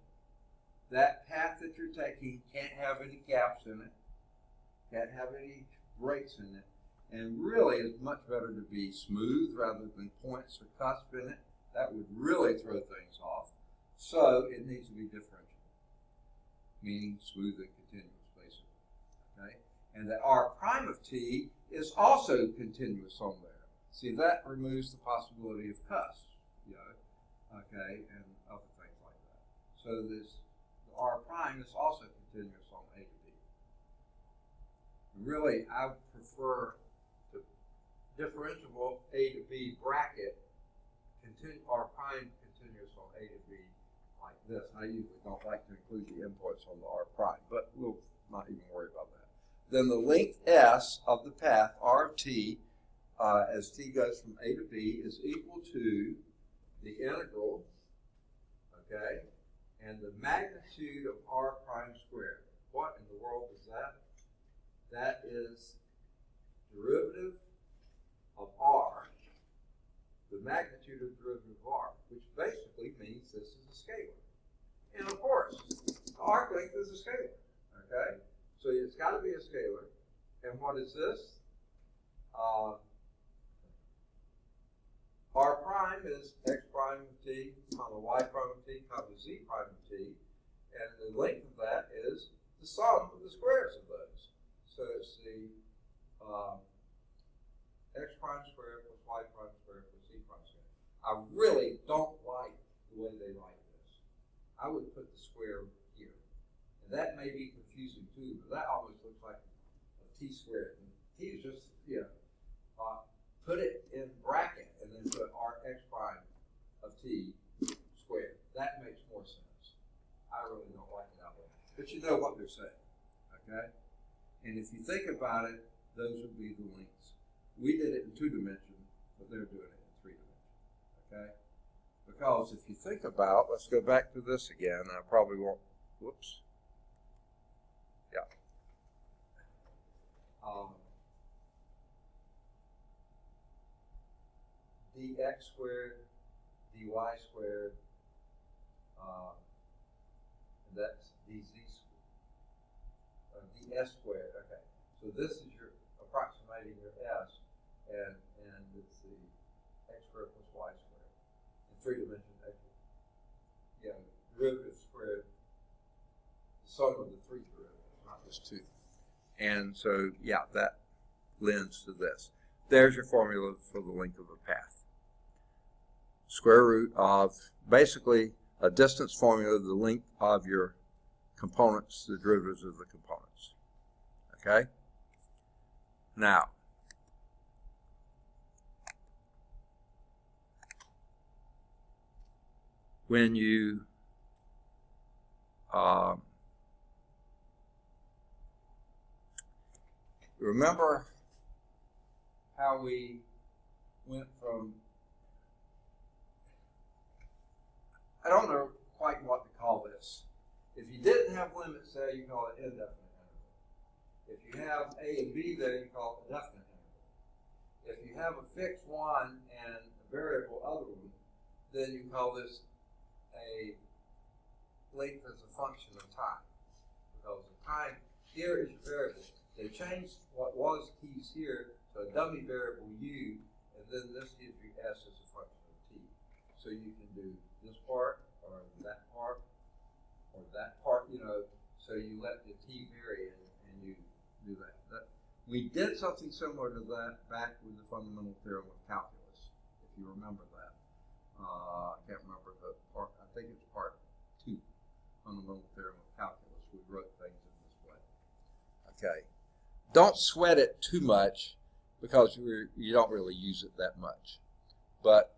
That path that you're taking can't have any gaps in it, can't have any breaks in it, and really it's much better to be smooth rather than points or cusp in it. That would really throw things off. So it needs to be differential, meaning smooth and continuous, basically. Okay? And that r prime of t is also continuous on there. See, that removes the possibility of cusp. You know, okay, and other things like that. So this R prime is also continuous on A to B. Really, I prefer the differentiable A to B bracket R prime continuous on A to B like this. I usually don't like to include the inputs on the R prime, but we'll not even worry about that. Then the length S of the path, R of T, as T goes from A to B, is equal to the integral, okay, and the magnitude of R prime squared. What in the world is that? That is derivative of R, the magnitude of derivative of R, which basically means this is a scalar. And of course, the arc length is a scalar, okay? So it's got to be a scalar. And what is this? R prime is x prime of t, comma y prime of t, comma z prime of t. And the length of that is the sum of the squares of those. So it's the x prime squared plus y prime squared plus z prime squared. I really don't like the way they write this. I would put the square here. And that may be confusing too, but that almost looks like a t squared. And t is just, put it in bracket and then put r x prime of t squared. That makes more sense. I really don't like it that way. But you know what they're saying, okay? And if you think about it, those would be the lengths. We did it in 2 dimensions, but they're doing it in 3 dimensions, okay? Because if you think about, let's go back to this again. I probably won't, whoops. Yeah. Dx squared, dy squared, and that's dz squared, ds squared, okay. So this is your approximating your s, and it's the x squared plus y squared in 3 dimensions. Derivative squared, the sum of the 3 derivatives, not just 2. And so, yeah, that lends to this. There's your formula for the length of a path. Square root of, basically, a distance formula, the length of your components, the derivatives of the components. Okay? Now, when you remember how we went from, I don't know quite what to call this. If you didn't have limits there, you call it indefinite interval. If you have A and B there, you call it a definite interval. If you have a fixed one and a variable other one, then you call this a length as a function of time. Because the time here is your variable. They changed what was t's here to a dummy variable u, and then this gives you s as a function of t. So you can do this part, or that part, or that part, so you let the t vary and you do that. We did something similar to that back with the fundamental theorem of calculus, if you remember that. I can't remember the part, I think it's part 2, fundamental theorem of calculus. We wrote things in this way. Okay. Don't sweat it too much because you don't really use it that much. But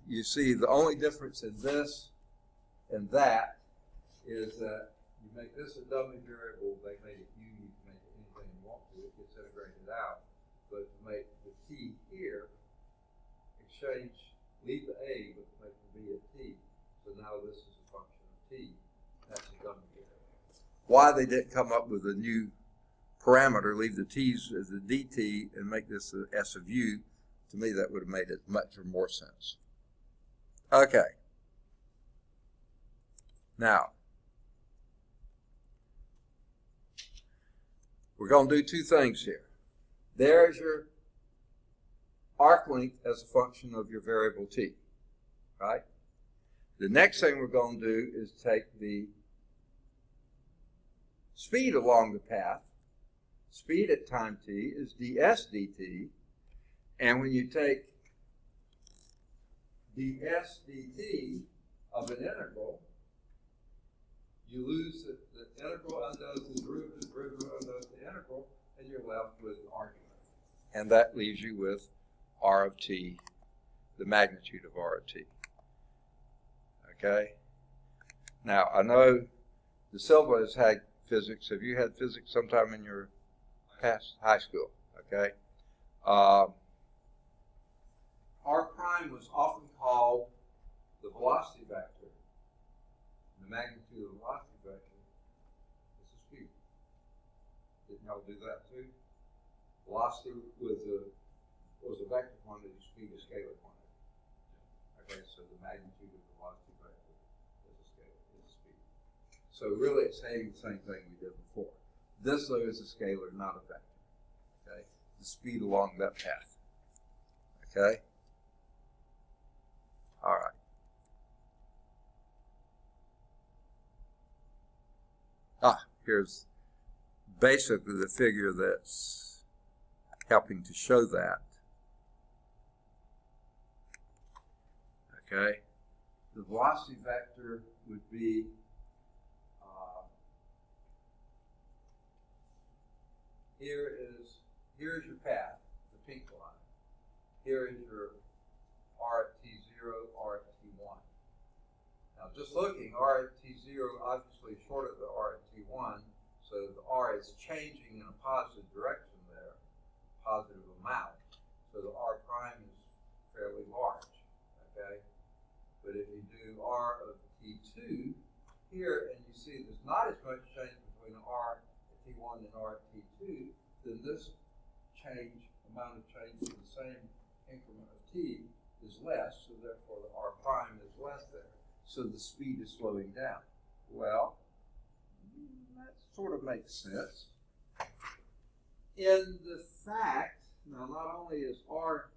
you see the only difference in this and that is that you make this a dummy variable, they made it u, you can make it anything you want to, it gets integrated out. But to make the t here, leave the a, but make the b a t. So now this is a function of t. That's a dummy variable. Why they didn't come up with a new parameter, leave the t's as a dt, and make this a s of u, to me that would have made it much or more sense. Okay. Now, we're going to do 2 things here. There's your arc length as a function of your variable t, right? The next thing we're going to do is take the speed along the path. Speed at time t is ds dt, and when you take ds dt of an integral, you lose the integral unknows the derivative unknows the integral, and you're left with argument. And that leaves you with r of t, the magnitude of r of t. Okay? Now, I know the Silva has had physics. Have you had physics sometime in your past high school? Okay? R prime was often called the velocity vector. The magnitude of the velocity vector is the speed. Didn't y'all do that too? Velocity was a vector quantity, speed a scalar quantity. Okay, so the magnitude of the velocity vector is a scalar, is speed. So really it's saying the same thing we did before. This though is a scalar, not a vector. Okay? The speed along that path. Okay? All right. Here's basically the figure that's helping to show that. Okay? The velocity vector would be here's your path, the pink line. Here is your r at t0, r at t1. Now just looking, r at t0 obviously is shorter than r at t1, so the r is changing in a positive direction there, positive amount. So the r prime is fairly large, okay? But if you do r of t2 here, and you see there's not as much change between r at t1 and r at t2, then this amount of change in the same increment of t is less, so therefore the r prime is less there. So the speed is slowing down. Well, that sort of makes sense. In the fact, now not only is r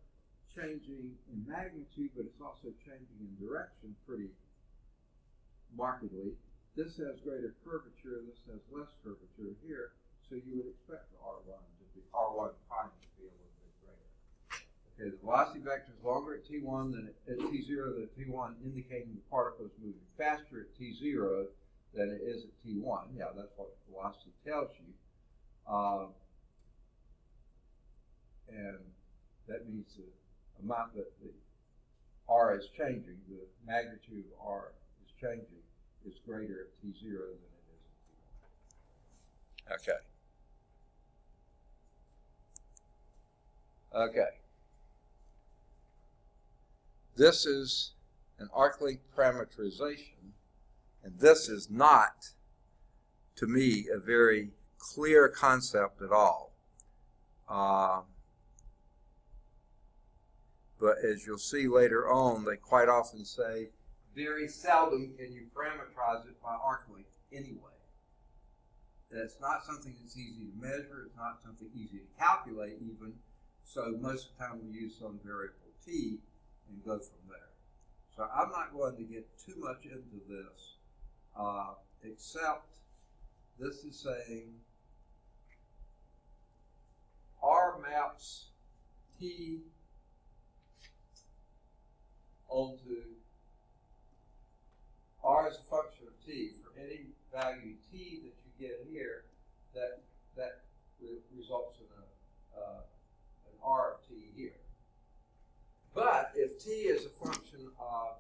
changing in magnitude, but it's also changing in direction pretty markedly. This has greater curvature, this has less curvature here, so you would expect the R1 prime to be a little bit greater. Okay, the velocity vector is longer at T1 than at T0 than at T1, indicating the particle is moving faster at T0 than it is at T1. Yeah, that's what velocity tells you. And that means the amount that the R is changing, the magnitude of R is changing, is greater at T0 than it is at T1. Okay. Okay. This is an arc length parameterization, and this is not, to me, a very clear concept at all. But as you'll see later on, they quite often say, very seldom can you parameterize it by arc length anyway. That's not something that's easy to measure. It's not something easy to calculate even. So most of the time we use some variable t and go from there. So I'm not going to get too much into this, except this is saying R maps t onto R as a function of t. For any value t that you get here, that results in an R of t here. But if t is a function of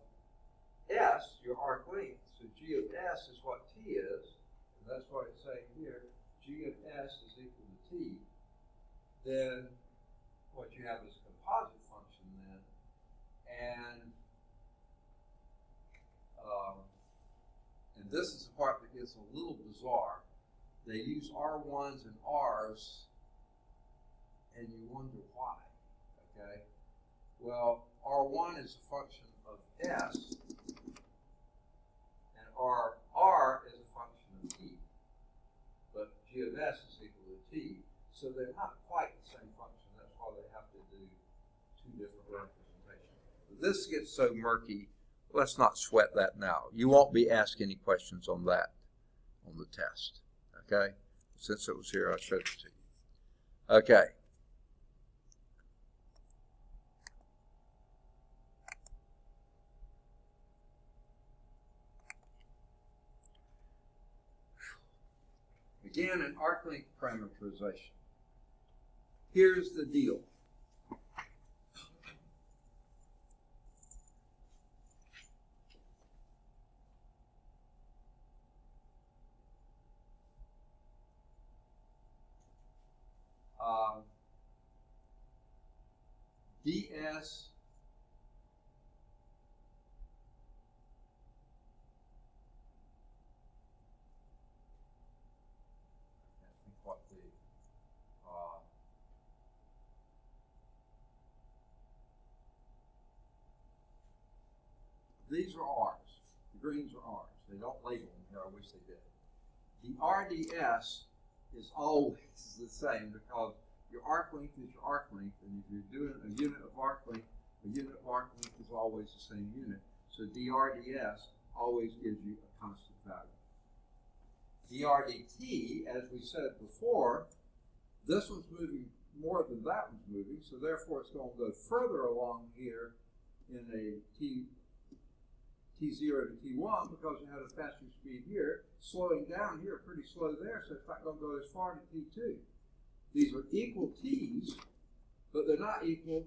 s, your arc length, so g of s is what t is, and that's what it's saying here, g of s is equal to t, then what you have is a composite function then, and this is the part that gets a little bizarre. They use R1s and Rs, and you wonder why, okay? Well, R1 is a function of S, and R is a function of T, but G of S is equal to T, so they're not quite the same function. That's why they have to do two different representations. This gets so murky, let's not sweat that now. You won't be asked any questions on that on the test, okay? Since it was here, I showed it to you. Okay. Again, an arc length parameterization. Here's the deal. DS these are R's. The greens are R's. They don't label them here. I wish they did. The RDS is always the same because your arc length is your arc length, and if you're doing a unit of arc length, a unit of arc length is always the same unit. So DRDS always gives you a constant value. DRDT, as we said before, this one's moving more than that one's moving, so therefore it's going to go further along here in a T0 to T1 because you had a faster speed here, slowing down here pretty slow there, so it's not going to go as far to T2. These are equal T's, but they're not equal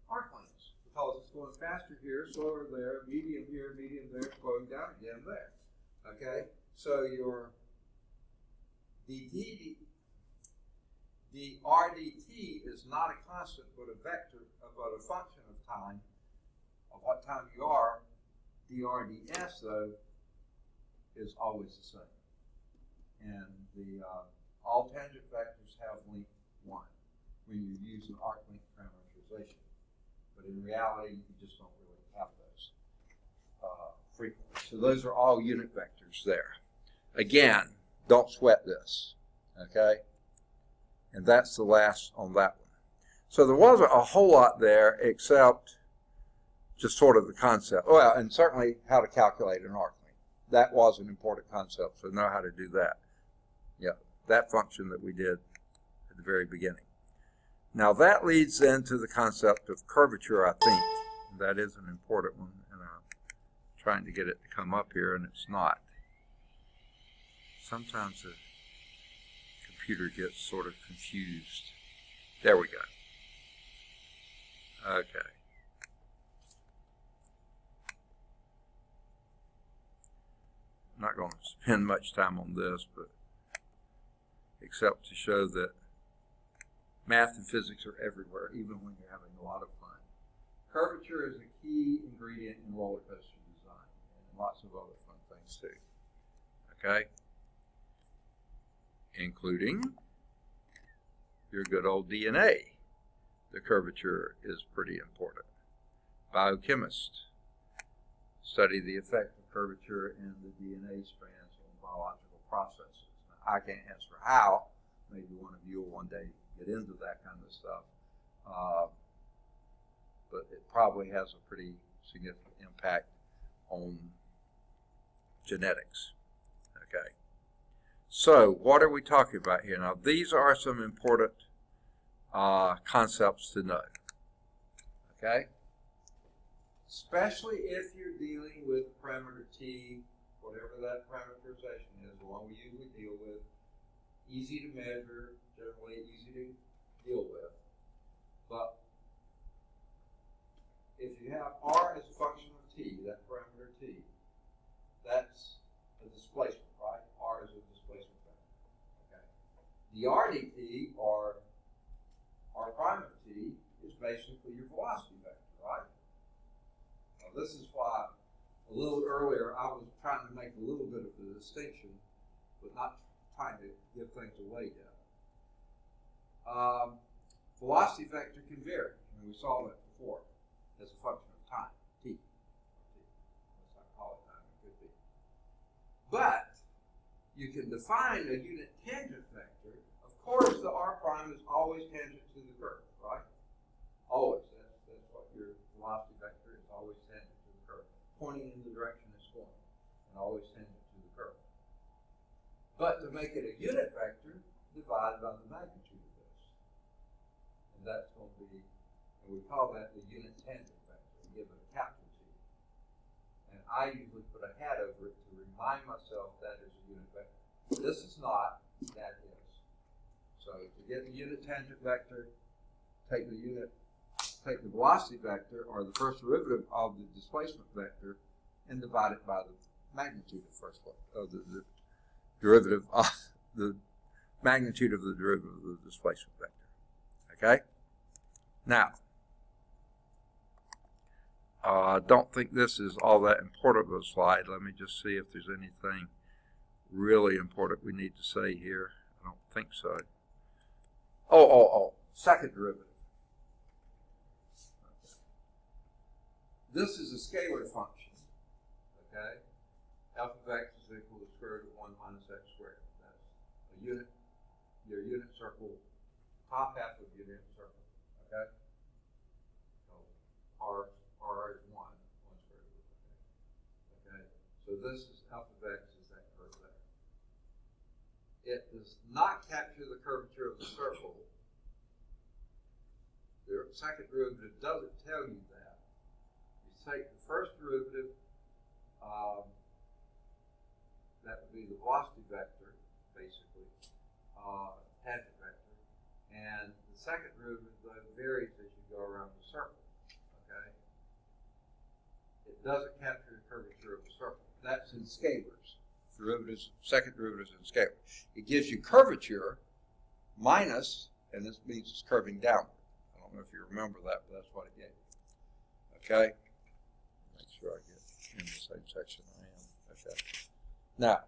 arc lengths because it's going faster here, slower there, medium here, medium there, slowing down again there. Okay, so your the RDT is not a constant, but a vector, but a function of time, of what time you are. DRDS, though, is always the same. And the all tangent vectors have length 1 when you're using arc length parameterization. But in reality, you just don't really have those frequently. So those are all unit vectors there. Again, don't sweat this, okay? And that's the last on that one. So there wasn't a whole lot there except just sort of the concept. Well, and certainly how to calculate an arc length. That was an important concept, so know how to do that. Yeah, that function that we did at the very beginning. Now that leads then to the concept of curvature, I think. That is an important one, and I'm trying to get it to come up here, and it's not. Sometimes the computer gets sort of confused. There we go. Okay. I'm not going to spend much time on this, but except to show that math and physics are everywhere, even when you're having a lot of fun. Curvature is a key ingredient in roller coaster design and lots of other fun things too. Okay? Including your good old DNA. The curvature is pretty important. Biochemists study the effect of curvature in the DNA strands on biological processes. Now, I can't answer how. Maybe one of you will one day get into that kind of stuff. But it probably has a pretty significant impact on genetics. Okay. So what are we talking about here? Now, these are some important concepts to know. Okay? Especially if you're dealing with parameter T, whatever that parameterization is, the one we usually deal with, easy to measure, generally easy to deal with. But if you have R as a function of T, that parameter T, that's a displacement, right? R is a displacement vector. Okay. The RDT, or R prime of T, is basically your velocity vector, right? Now this is why a little earlier I was trying to make a little bit of a distinction, but not trying to give things away yet. Velocity vector can vary, and we saw that before, as a function of time, T. Let's not call it time, it could be. But you can define a unit tangent vector. Of course, the R prime is always tangent to the curve, right? Always. That's what your velocity vector is, always tangent to the curve, pointing in the direction it's going, and always tangent to the curve. But to make it a unit vector, divide by the magnitude of this. And that's going to be, and we call that the unit tangent vector, and give it a capital T. And I usually put a hat over it to remind myself that is a unit vector. This is not, that is. So to get the unit tangent vector, take the velocity vector, or the first derivative of the displacement vector, and divide it by the magnitude of the derivative of the magnitude of the derivative of the displacement vector. Okay? Now, I don't think this is all that important of a slide. Let me just see if there's anything really important we need to say here. I don't think so. Second derivative. This is a scalar function, okay? F of x is equal to the square root of 1 minus x squared. That's a unit, your unit circle, top half of your unit circle, okay? So R is 1 square root, okay? So this is f of x is that curve there. It does not capture the curvature of the circle. The second derivative doesn't tell you that. You take the first derivative, that would be the velocity vector, basically, tangent vector, and the second derivative varies as you go around the circle, okay? It doesn't capture the curvature of the circle. That's in scalars. Second derivatives in scalars. It gives you curvature minus, and this means it's curving downward. I don't know if you remember that, but that's what it gave you. Okay? Make sure I get in the same section I am. Okay. Now,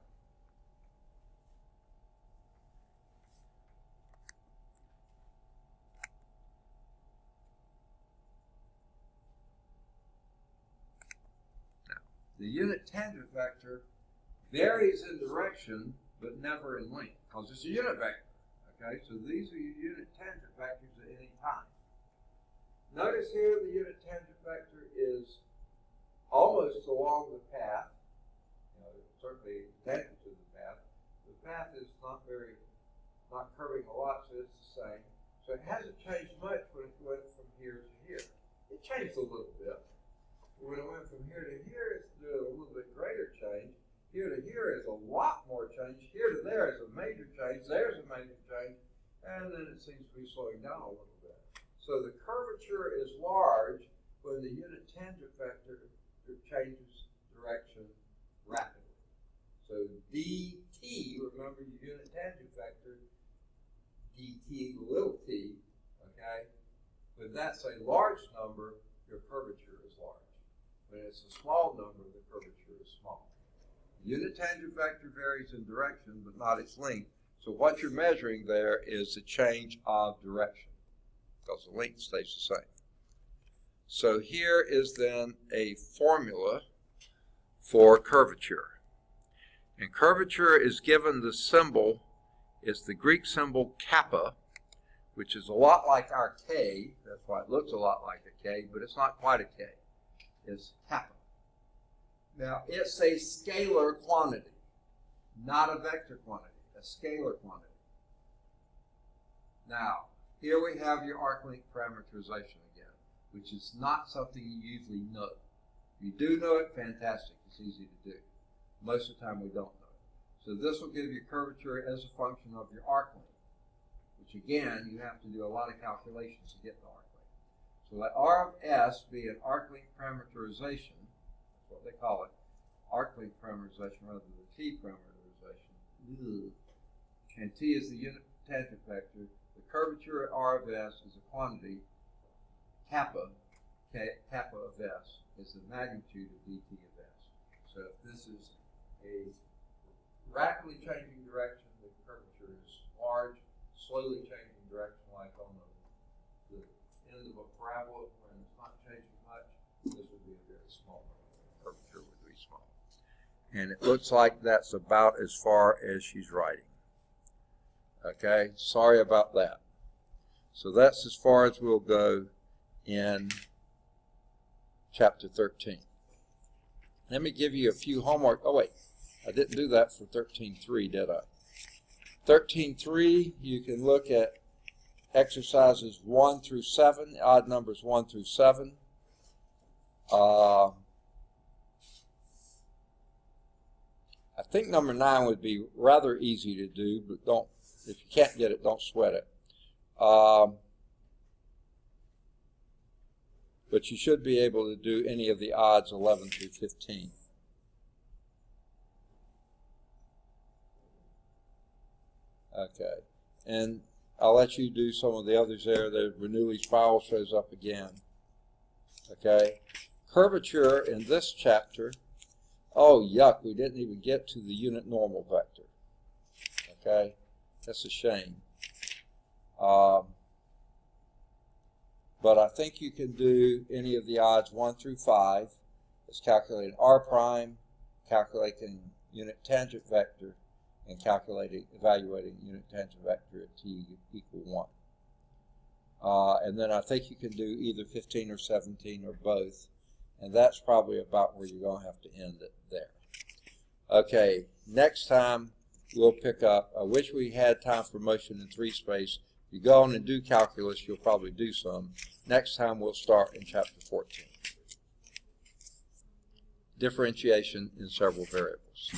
the unit tangent vector varies in direction, but never in length, because it's a unit vector. Okay, so these are your unit tangent vectors at any time. Notice here the unit tangent vector is almost along the path. You know, certainly tangent to the path. The path is not curving a lot, so it's the same. So it hasn't changed much when it went from here to here. It changed a little bit. When it went from here to here, it's doing a little bit greater change. Here to here is a lot more change. Here to there is a major change. There's a major change. And then it seems to be slowing down a little bit. So the curvature is large when the unit tangent vector changes direction rapidly. So dt, remember your unit tangent vector, dt little t, okay? When that's a large number, your curvature is large. When it's a small number, the curvature is small. The unit tangent vector varies in direction, but not its length. So what you're measuring there is the change of direction, because the length stays the same. So here is then a formula for curvature. And curvature is given the symbol, it's the Greek symbol kappa, which is a lot like our K. That's why it looks a lot like a K, but it's not quite a K. It's kappa. Now, it's a scalar quantity, not a vector quantity, a scalar quantity. Now, here we have your arc length parameterization again, which is not something you usually know. If you do know it, fantastic. It's easy to do. Most of the time, we don't know it. So this will give you curvature as a function of your arc length, which again, you have to do a lot of calculations to get the arc length. So let R of S be an arc length parameterization, that's what they call it, arc length parameterization rather than T parameterization. And T is the unit tangent vector. The curvature at R of S is a quantity, kappa, kappa of S is the magnitude of dt of S. So if this is a rapidly changing direction, the curvature is large, slowly changing direction like on the end of a parabola when it's not changing much, this would be a very small number. The curvature would be small. And it looks like that's about as far as she's writing. Okay, sorry about that. So that's as far as we'll go in chapter 13. Let me give you a few homework. Oh, wait, I didn't do that for 13.3, did I? 13.3, you can look at exercises 1 through 7, odd numbers 1 through 7. I think number 9 would be rather easy to do, but don't, if you can't get it, don't sweat it. But you should be able to do any of the odds 11 through 15. Okay, and I'll let you do some of the others there. The Bernoulli's spiral shows up again. Okay, curvature in this chapter. Oh, yuck, we didn't even get to the unit normal vector. Okay, that's a shame. But I think you can do any of the odds 1 through 5. It's calculating R prime, calculating unit tangent vector, and evaluating unit tangent vector at t equal 1. And then I think you can do either 15 or 17 or both. And that's probably about where you're going to have to end it there. Okay, next time we'll pick up, I wish we had time for motion in 3 space. If you go on and do calculus, you'll probably do some. Next time we'll start in chapter 14. Differentiation in several variables.